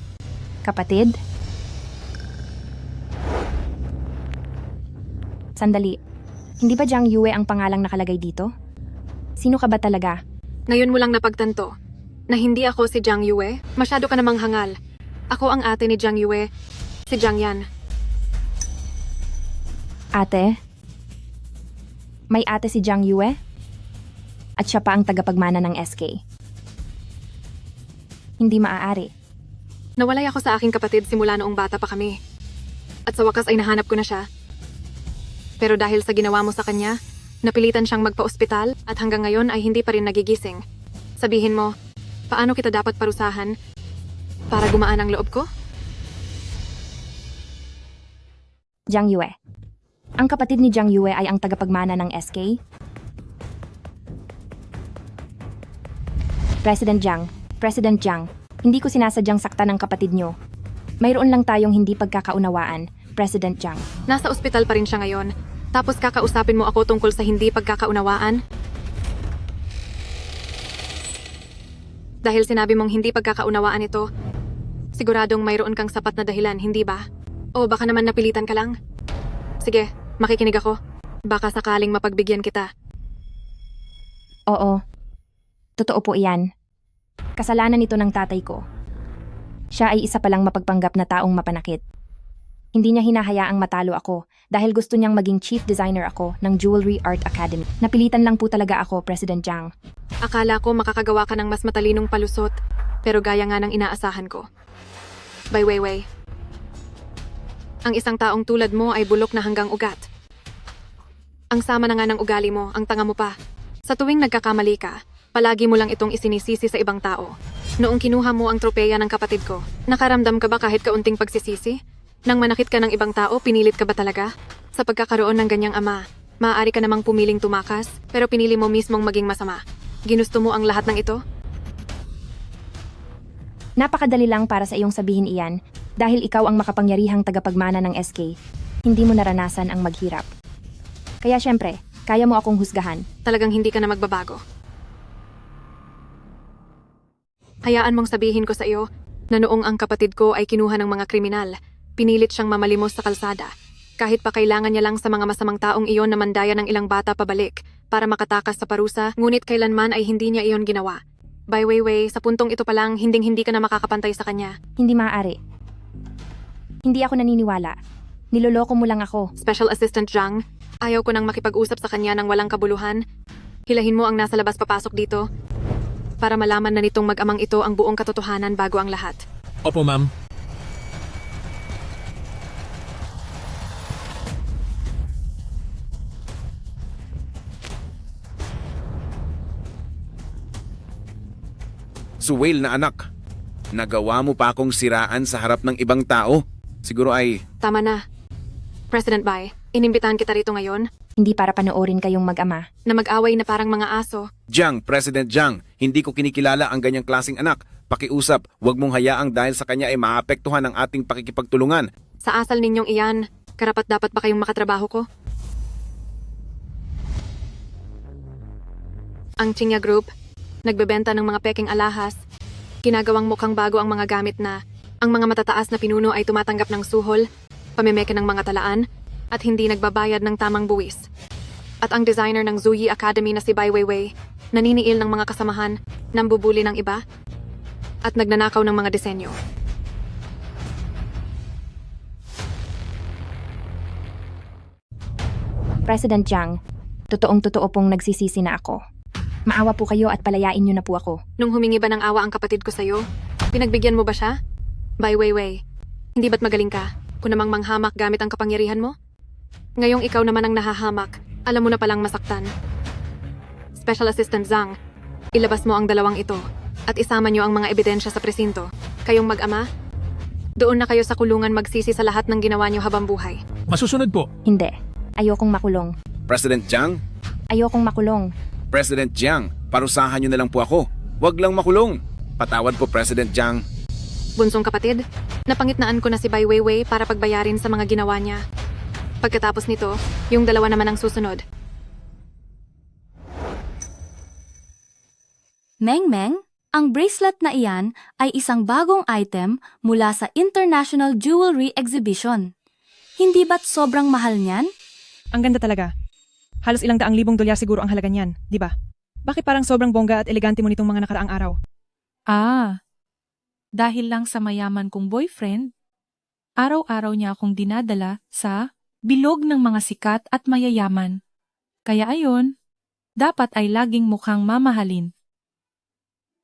Kapatid? Sandali. Hindi ba Jiang Yue ang pangalang nakalagay dito? Sino ka ba talaga? Ngayon mo lang napagtanto na hindi ako si Jiang Yue. Masyado ka namang hangal. Ako ang ate ni Jiang Yue, si Jiang Yan. Ate? May ate si Jiang Yue? At siya pa ang tagapagmana ng SK. Hindi maaari. Nawalay ako sa aking kapatid simula noong bata pa kami. At sa wakas ay nahanap ko na siya. Pero dahil sa ginawa mo sa kanya, napilitan siyang magpa-ospital at hanggang ngayon ay hindi pa rin nagigising. Sabihin mo, paano kita dapat parusahan para gumaan ang loob ko? Jiang Yue. Ang kapatid ni Jiang Yue ay ang tagapagmana ng SK? President Jiang, hindi ko sinasadyang saktan ng kapatid niyo. Mayroon lang tayong hindi pagkakaunawaan, President Jiang. Nasa ospital pa rin siya ngayon, tapos kakausapin mo ako tungkol sa hindi pagkakaunawaan? Dahil sinabi mong hindi pagkakaunawaan ito, siguradong mayroon kang sapat na dahilan, hindi ba? O baka naman napilitan ka lang? Sige, makikinig ako. Baka sakaling mapagbigyan kita. Oo. Totoo po iyan. Kasalanan ito ng tatay ko. Siya ay isa palang mapagpanggap na taong mapanakit. Hindi niya hinahayaang matalo ako dahil gusto niyang maging chief designer ako ng Jewelry Art Academy. Napilitan lang po talaga ako, President Jiang. Akala ko makakagawa ka ng mas matalinong palusot, pero gaya nga ng inaasahan ko. Bai Weiwei, ang isang taong tulad mo ay bulok na hanggang ugat. Ang sama na nga ng ugali mo, ang tanga mo pa. Sa tuwing nagkakamali ka, palagi mo lang itong isinisisi sa ibang tao. Noong kinuha mo ang tropeya ng kapatid ko, nakaramdam ka ba kahit kaunting pagsisisi? Nang manakit ka ng ibang tao, pinilit ka ba talaga? Sa pagkakaroon ng ganyang ama, Maaari ka namang pumiling tumakas, pero pinili mo mismong maging masama. Ginusto mo ang lahat ng ito? Napakadali lang para sa iyong sabihin iyan dahil ikaw ang makapangyarihang tagapagmana ng SK. Hindi mo naranasan ang maghirap. Kaya syempre, kaya mo akong husgahan. Talagang hindi ka na magbabago. Hayaan mong sabihin ko sa iyo na noong ang kapatid ko ay kinuha ng mga kriminal, pinilit siyang mamalimos sa kalsada. Kahit pa kailangan niya lang sa mga masamang taong iyon na mandaya ng ilang bata pabalik para makatakas sa parusa, ngunit kailanman ay hindi niya iyon ginawa. By Weiwei, sa puntong ito pa lang, hinding-hindi ka na makakapantay sa kanya. Hindi maaari. Hindi ako naniniwala. Niloloko mo lang ako. Special Assistant Zhang, ayaw ko nang makipag-usap sa kanya ng walang kabuluhan. Hilahin mo ang nasa labas papasok dito para malaman na nitong mag-amang ito ang buong katotohanan bago ang lahat. Opo, ma'am. Suwail na anak, nagawa mo pa akong siraan sa harap ng ibang tao. Siguro ay... Tama na. President Bai, inimbitahan kita rito ngayon Hindi para panoorin kayong mag-ama. na mag-away na parang mga aso. Jiang, President Jiang, hindi ko kinikilala ang ganyang klaseng anak. Pakiusap, huwag mong hayaang dahil sa kanya ay maapektuhan ang ating pakikipagtulungan. Sa asal ninyong iyan, karapat dapat ba kayong makatrabaho ko? Ang Chinya Group, nagbebenta ng mga peking alahas, ginagawang mukhang bago ang mga gamit na ang mga matataas na pinuno ay tumatanggap ng suhol, pamemeke ng mga talaan, at hindi nagbabayad ng tamang buwis. At ang designer ng Zuyi Academy na si Bai Weiwei, naniniil ng mga kasamahan, nambubuli ng iba, at nagnanakaw ng mga disenyo. President Jiang, totoong-totoo pong nagsisisi na ako. Maawa po kayo at palayain niyo na po ako. Nung humingi ba ng awa ang kapatid ko sa'yo, pinagbigyan mo ba siya? Bai Weiwei, hindi ba't magaling ka kung namang manghamak gamit ang kapangyarihan mo? Ngayong ikaw naman ang nahahamak, alam mo na palang masaktan. Special Assistant Zhang, ilabas mo ang dalawang ito at isama niyo ang mga ebidensya sa presinto. Kayong mag-ama, doon na kayo sa kulungan magsisi sa lahat ng ginawa niyo habang buhay. Masusunod po. Hindi. Ayokong makulong. President Jiang? Ayokong makulong. President Jiang, parusahan niyo na lang po ako. Huwag lang makulong. Patawad po, President Jiang. Bunsong kapatid, napangitnaan ko na si Bai Weiwei para pagbayarin sa mga ginawa niya. Pagkatapos nito, yung dalawa naman ang susunod. Meng, ang bracelet na iyan ay isang bagong item mula sa International Jewelry Exhibition. Hindi ba't sobrang mahal niyan? Ang ganda talaga. Halos ilang daang libong dolyar siguro ang halaga niyan, di ba? Bakit parang sobrang bongga at elegante mo nitong mga nakaraang araw? Dahil lang sa mayaman kong boyfriend, araw-araw niya akong dinadala sa bilog ng mga sikat at mayayaman. Kaya ayon, dapat ay laging mukhang mamahalin.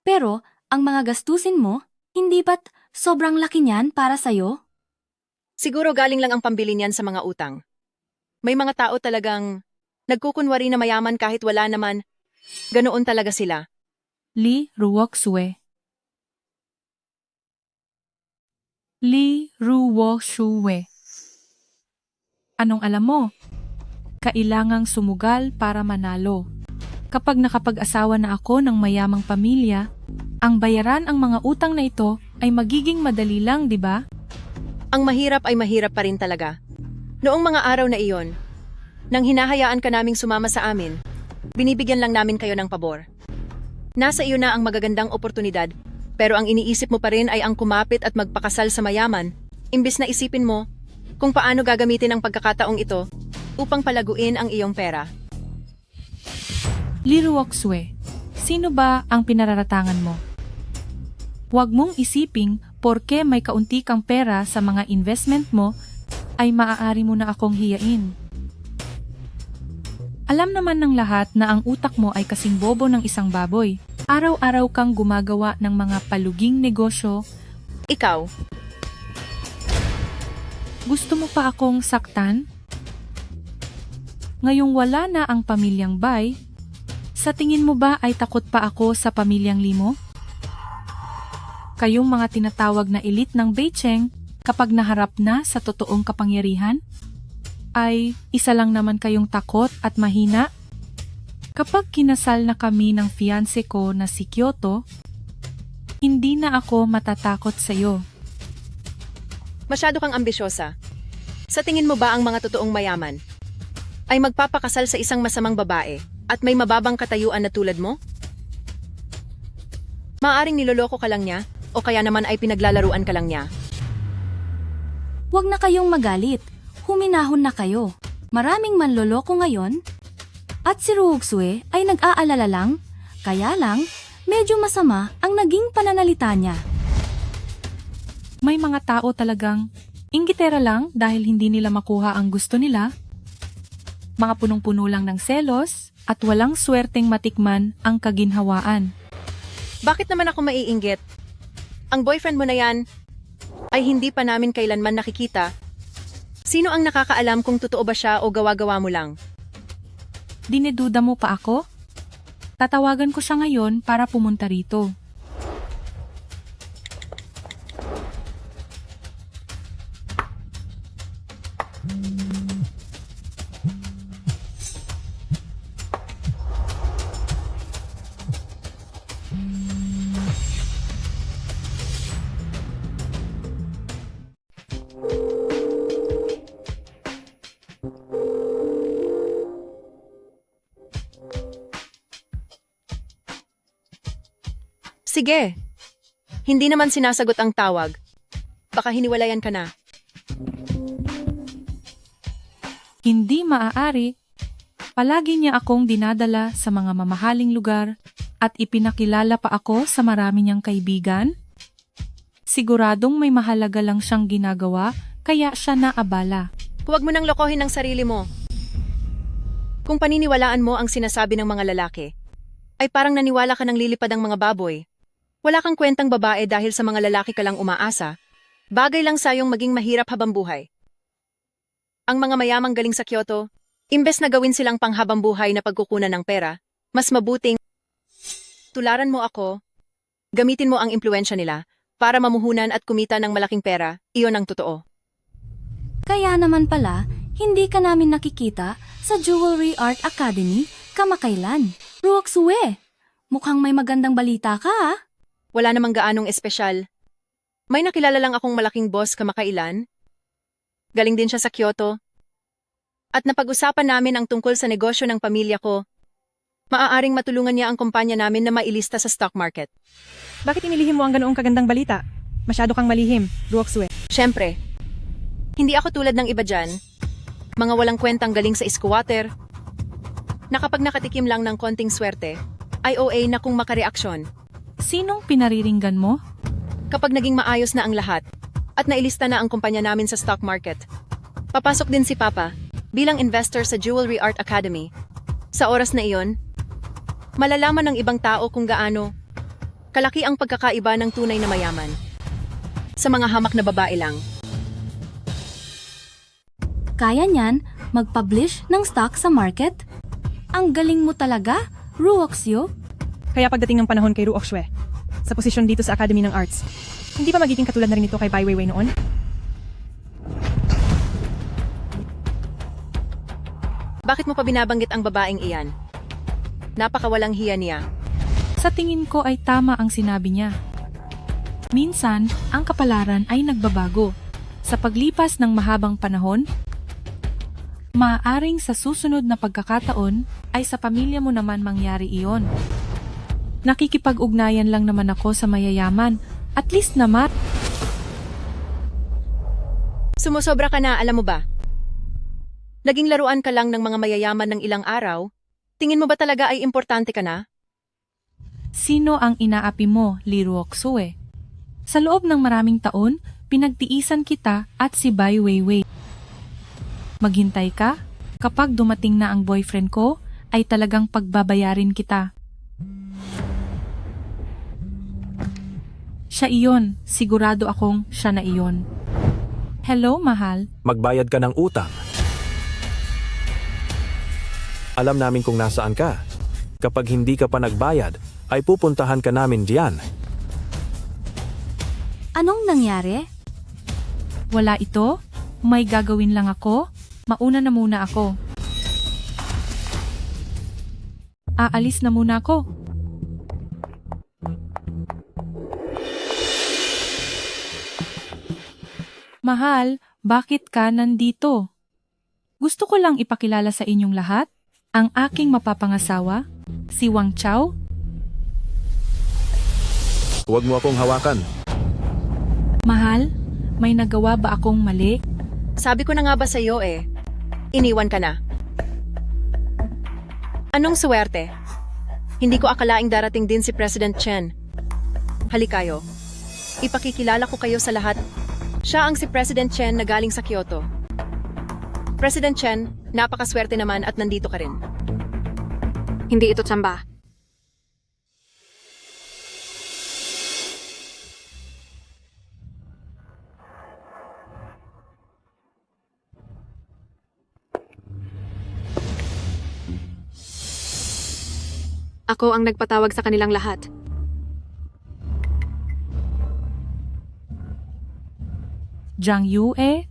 Pero, ang mga gastusin mo, hindi ba't sobrang laki niyan para sa'yo? Siguro galing lang ang pambili niyan sa mga utang. May mga tao talagang nagkukunwari na mayaman kahit wala naman. Ganoon talaga sila. Li Ruoxue. Li Ruoxue. Anong alam mo? Kailangang sumugal para manalo. Kapag nakapag-asawa na ako ng mayamang pamilya, ang bayaran ang mga utang na ito ay magiging madali lang, di ba? Ang mahirap ay mahirap pa rin talaga. Noong mga araw na iyon, nang hinahayaan ka naming sumama sa amin, binibigyan lang namin kayo ng pabor. Nasa iyo na ang magagandang oportunidad, pero ang iniisip mo pa rin ay ang kumapit at magpakasal sa mayaman, imbis na isipin mo kung paano gagamitin ang pagkakataong ito upang palaguin ang iyong pera. Li Ruoxue, sino ba ang pinararatangan mo? Huwag mong isiping porke may kaunti kang pera sa mga investment mo ay maaari mo na akong hiyain. Alam naman ng lahat na ang utak mo ay kasing bobo ng isang baboy. Araw-araw kang gumagawa ng mga paluging negosyo. Ikaw? Gusto mo pa akong saktan? Ngayong wala na ang pamilyang Bai, sa tingin mo ba ay takot pa ako sa pamilyang Limo? Kayong mga tinatawag na elite ng Beicheng kapag naharap na sa totoong kapangyarihan? ay isa lang naman kayong takot at mahina? Kapag kinasal na kami ng fiancé ko na si Kyoto, hindi na ako matatakot sa iyo. Masyado kang ambisyosa. Sa tingin mo ba ang mga totoong mayaman ay magpapakasal sa isang masamang babae at may mababang katayuan na tulad mo? Maaring niloloko ka lang niya o kaya naman ay pinaglalaruan ka lang niya. Huwag na kayong magalit. Huminahon na kayo. Maraming manloloko ngayon. At si Ruoksue ay nag-aalala lang, kaya lang medyo masama ang naging pananalita niya. May mga tao talagang inggitera lang dahil hindi nila makuha ang gusto nila. Mga punong-puno lang ng selos at walang swerteng matikman ang kaginhawaan. Bakit naman ako maiinggit? Ang boyfriend mo na yan ay hindi pa namin kailanman nakikita. Sino ang nakakaalam kung totoo ba siya o gawa-gawa mo lang? Dineduda mo pa ako? Tatawagan ko siya ngayon para pumunta rito. Sige. Hindi naman sinasagot ang tawag. Baka hiniwalayan ka na. Hindi maaari. Palagi niya akong dinadala sa mga mamahaling lugar at ipinakilala pa ako sa marami niyang kaibigan. Siguradong may mahalaga lang siyang ginagawa kaya siya naabala. Huwag mo nang lokohin ang sarili mo. Kung paniniwalaan mo ang sinasabi ng mga lalaki, ay parang naniwala ka ng lilipad ang mga baboy. Wala kang kwentang babae dahil sa mga lalaki ka lang umaasa. Bagay lang sayong maging mahirap habang buhay. Ang mga mayamang galing sa Kyoto, imbes na gawin silang panghabang buhay na pagkukunan ng pera, mas mabuting tularan mo ako, gamitin mo ang impluensya nila para mamuhunan at kumita ng malaking pera, iyon ang totoo. Kaya naman pala, hindi ka namin nakikita sa Jewelry Art Academy kamakailan. Ruoksue, mukhang may magandang balita ka ah. Wala namang gaanong espesyal. May nakilala lang akong malaking boss kamakailan. Galing din siya sa Kyoto. At napag-usapan namin ang tungkol sa negosyo ng pamilya ko. Maaaring matulungan niya ang kumpanya namin na mailista sa stock market. Bakit inilihim mo ang ganoong kagandang balita? Masyado kang malihim, Ruoksue. Siyempre, hindi ako tulad ng iba dyan. Mga walang kwentang galing sa squatter. Na kapag nakatikim lang ng konting swerte, ay OA na kung makareaksyon. Sinong pinariringgan mo? Kapag naging maayos na ang lahat, at nailista na ang kumpanya namin sa stock market, papasok din si Papa bilang investor sa Jewelry Art Academy. Sa oras na iyon, malalaman ng ibang tao kung gaano kalaki ang pagkakaiba ng tunay na mayaman sa mga hamak na babae lang. Kaya niyan mag-publish ng stock sa market? Ang galing mo talaga, Ruoksue. Kaya pagdating ng panahon kay Ruoksue, sa posisyon dito sa Academy ng Arts, hindi ba magiging katulad na rin ito kay Bai Weiwei noon? Bakit mo pa binabanggit ang babaeng iyan? Napakawalang hiya niya. Sa tingin ko ay tama ang sinabi niya. Minsan, ang kapalaran ay nagbabago. Sa paglipas ng mahabang panahon, maaaring sa susunod na pagkakataon ay sa pamilya mo naman mangyari iyon. Nakikipag-ugnayan lang naman ako sa mayayaman. At least naman. Sumusobra ka na, alam mo ba? Naging laruan ka lang ng mga mayayaman ng ilang araw. Tingin mo ba talaga ay importante ka na? Sino ang inaapi mo, Lee Ruoksue? Sa loob ng maraming taon, pinagtiisan kita at si Bai Weiwei. Maghintay ka, kapag dumating na ang boyfriend ko, ay talagang pagbabayarin kita. Siya iyon, sigurado akong siya na iyon. Hello, mahal. Magbayad ka ng utang. Alam namin kung nasaan ka. Kapag hindi ka pa nagbayad, ay pupuntahan ka namin diyan. Anong nangyari? Wala ito? May gagawin lang ako? Mauna na muna ako. Aalis na muna ako. Mahal, bakit ka nandito? Gusto ko lang ipakilala sa inyong lahat ang aking mapapangasawa, si Wang Chao. Huwag mo akong hawakan. Mahal, may nagawa ba akong mali? Sabi ko na nga ba sa'yo iniwan ka na. Anong swerte? Hindi ko akalaing darating din si President Chen. Halikayo. Ipakikilala ko kayo sa lahat. Siya ang si President Chen na galing sa Kyoto. President Chen, napakaswerte naman at nandito ka rin. Hindi ito tsamba. Ako ang nagpatawag sa kanilang lahat. Jiang Yue?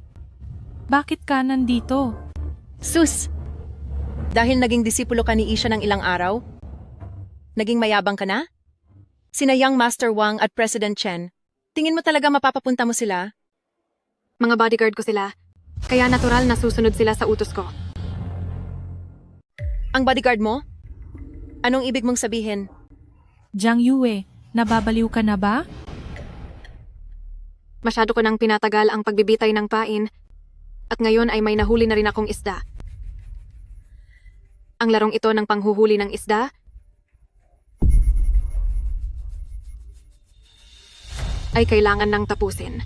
Bakit ka nandito? Sus! Dahil naging disipulo ka ni Isha ng ilang araw? Naging mayabang ka na? Sinayang Master Wang at President Chen. Tingin mo talaga mapapapunta mo sila? Mga bodyguard ko sila. Kaya natural na susunod sila sa utos ko. Ang bodyguard mo? Anong ibig mong sabihin? Jiang Yue, nababaliw ka na ba? Masyado ko nang pinatagal ang pagbibitay ng pain at ngayon ay may nahuli na rin akong isda. Ang larong ito ng panghuhuli ng isda ay kailangan nang tapusin.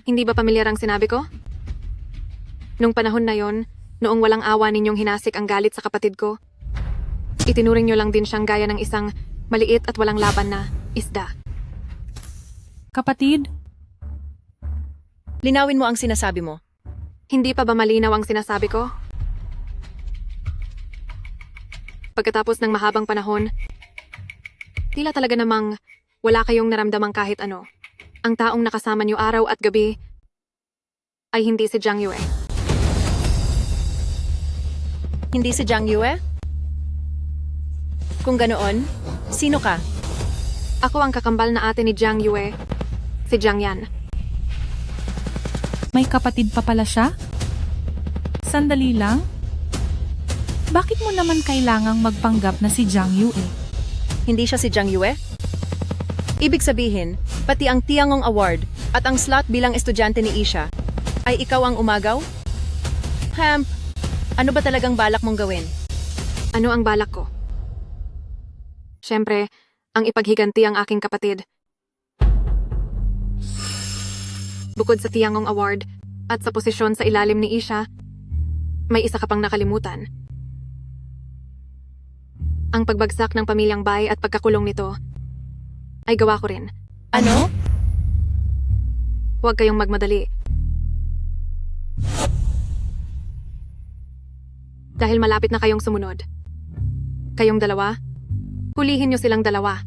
Hindi ba pamilyar ang sinabi ko? Nung panahon na yon, noong walang awa ninyong hinasik ang galit sa kapatid ko, itinuring nyo lang din siyang gaya ng isang maliit at walang laban na isda. Kapatid? Linawin mo ang sinasabi mo. Hindi pa ba malinaw ang sinasabi ko? Pagkatapos ng mahabang panahon, tila talaga namang wala kayong naramdamang kahit ano. Ang taong nakasama niyo araw at gabi ay hindi si Jiang Yue. Hindi si Jiang Yue? Kung ganoon, sino ka? Ako ang kakambal na ate ni Jiang Yue, si Jiang Yan. May kapatid pa pala siya? Sandali lang? Bakit mo naman kailangang magpanggap na si Jiang Yue? Hindi siya si Jiang Yue? Ibig sabihin, pati ang Tiangong Award at ang slot bilang estudyante ni Isha ay ikaw ang umagaw? Hemp, ano ba talagang balak mong gawin? Ano ang balak ko? Siyempre, ang ipaghiganti ang aking kapatid. Bukod sa Tiangong Award at sa posisyon sa ilalim ni Isha, may isa ka pang nakalimutan. Ang pagbagsak ng pamilyang Bai at pagkakulong nito ay gawa ko rin. Ano? Huwag kayong magmadali. Dahil malapit na kayong sumunod. Kayong dalawa, hulihin nyo silang dalawa.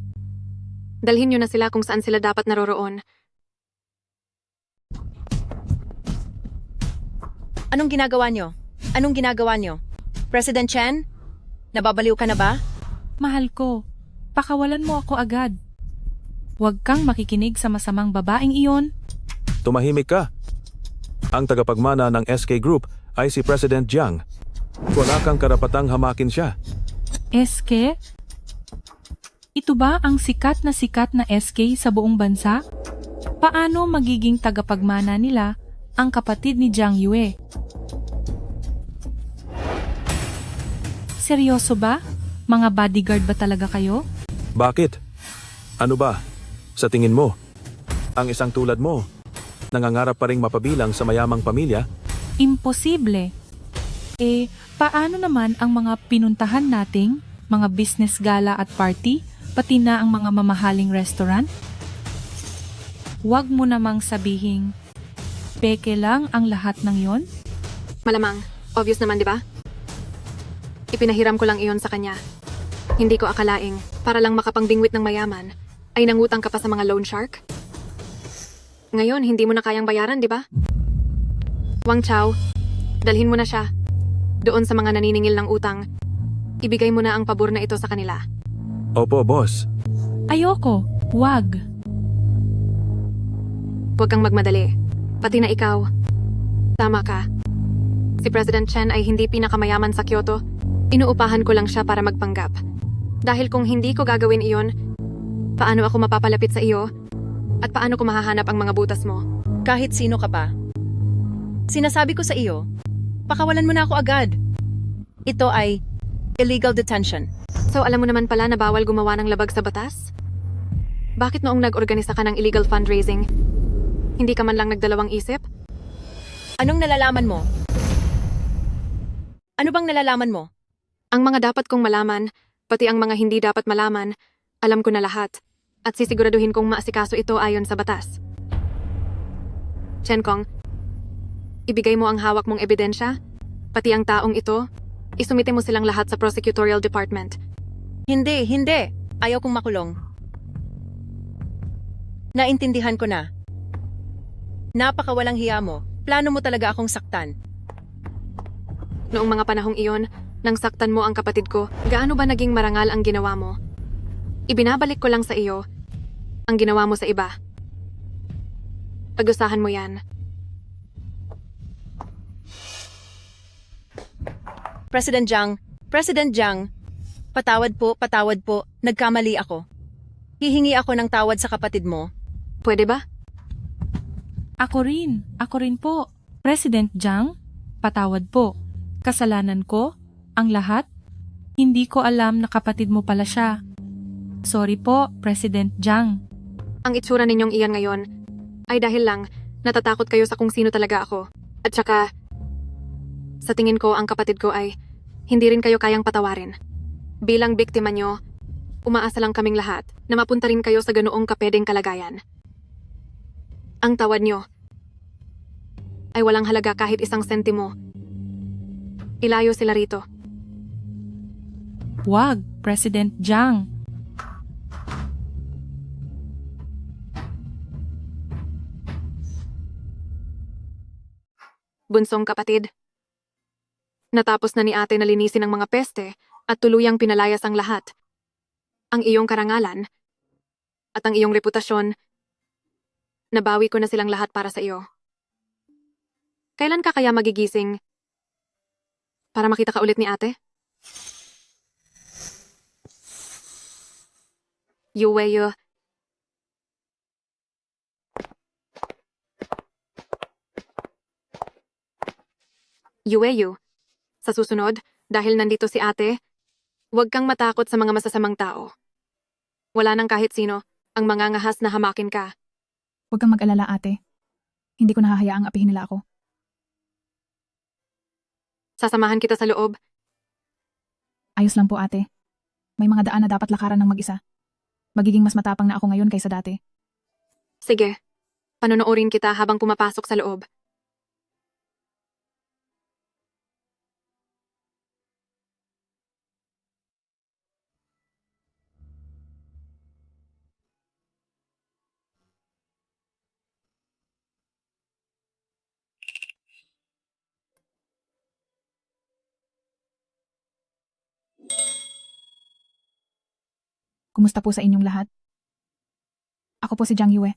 Dalhin nyo na sila kung saan sila dapat naroroon. Anong ginagawa nyo? Anong ginagawa nyo? President Chen? Nababaliw ka na ba? Mahal ko, pakawalan mo ako agad. Huwag kang makikinig sa masamang babaeng iyon. Tumahimik ka. Ang tagapagmana ng SK Group ay si President Jiang. Wala kang karapatang hamakin siya. SK? Ito ba ang sikat na SK sa buong bansa? Paano magiging tagapagmana nila ang kapatid ni Jiang Yue? Seryoso ba? Mga bodyguard ba talaga kayo? Bakit? Ano ba? Sa tingin mo, ang isang tulad mo, nangangarap pa ring mapabilang sa mayamang pamilya? Imposible. Paano naman ang mga pinuntahan nating mga business gala at party, pati na ang mga mamahaling restaurant? Huwag mo namang sabihing, peke lang ang lahat ng yon? Malamang, obvious naman, di ba? Ipinahiram ko lang iyon sa kanya. Hindi ko akalaing, para lang makapangbingwit ng mayaman, ay nangutang ka pa sa mga loan shark? Ngayon, hindi mo na kayang bayaran, di ba? Wang Chao, dalhin mo na siya. Doon sa mga naniningil ng utang, ibigay mo na ang pabor na ito sa kanila. Opo, boss. Ayoko. Wag. Huwag kang magmadali. Pati na ikaw. Tama ka. Si President Chen ay hindi pinakamayaman sa Kyoto. Inuupahan ko lang siya para magpanggap. Dahil kung hindi ko gagawin iyon, paano ako mapapalapit sa iyo? At paano ko mahahanap ang mga butas mo? Kahit sino ka pa. Sinasabi ko sa iyo, pakawalan mo na ako agad. Ito ay illegal detention. So alam mo naman pala na bawal gumawa ng labag sa batas? Bakit noong nag-organisa ka ng illegal fundraising, hindi ka man lang nagdalawang isip? Anong nalalaman mo? Ano bang nalalaman mo? Ang mga dapat kong malaman, pati ang mga hindi dapat malaman, alam ko na lahat. At sisiguraduhin kong maasikaso ito ayon sa batas. Chen Kong, ibigay mo ang hawak mong ebidensya, pati ang taong ito, isumite mo silang lahat sa prosecutorial department. Hindi. Ayaw kong makulong. Naintindihan ko na. Napakawalang hiya mo. Plano mo talaga akong saktan. Noong mga panahong iyon, nang saktan mo ang kapatid ko, gaano ba naging marangal ang ginawa mo? Ibinabalik ko lang sa iyo ang ginawa mo sa iba. Pag-usahan mo yan. President Jiang, patawad po, nagkamali ako. Hihingi ako ng tawad sa kapatid mo. Pwede ba? Ako rin po. President Jiang, patawad po. Kasalanan ko, ang lahat. Hindi ko alam na kapatid mo pala siya. Sorry po, President Jiang. Ang itsura ninyong iyan ngayon ay dahil lang natatakot kayo sa kung sino talaga ako. At saka, sa tingin ko ang kapatid ko ay hindi rin kayo kayang patawarin. Bilang biktima nyo, umaasa lang kaming lahat na mapunta rin kayo sa ganoong kapedeng kalagayan. Ang tawad nyo ay walang halaga kahit isang sentimo. Ilayo sila rito. Wag, President Jiang. Bunsong kapatid. Natapos na ni ate na linisin ang mga peste at tuluyang pinalayas ang lahat. Ang iyong karangalan at ang iyong reputasyon, nabawi ko na silang lahat para sa iyo. Kailan ka kaya magigising para makita ka ulit ni ate? Yuweyo. Yuweyo. Sa susunod, dahil nandito si ate, huwag kang matakot sa mga masasamang tao. Wala nang kahit sino ang mangangahas na hamakin ka. Huwag kang mag-alala, ate. Hindi ko nahahayaang apihin nila ako. Sasamahan kita sa loob. Ayos lang po, ate. May mga daan na dapat lakaran ng mag-isa. Magiging mas matapang na ako ngayon kaysa dati. Sige, panonoorin kita habang pumapasok sa loob. Kumusta po sa inyong lahat? Ako po si Jiang Yue.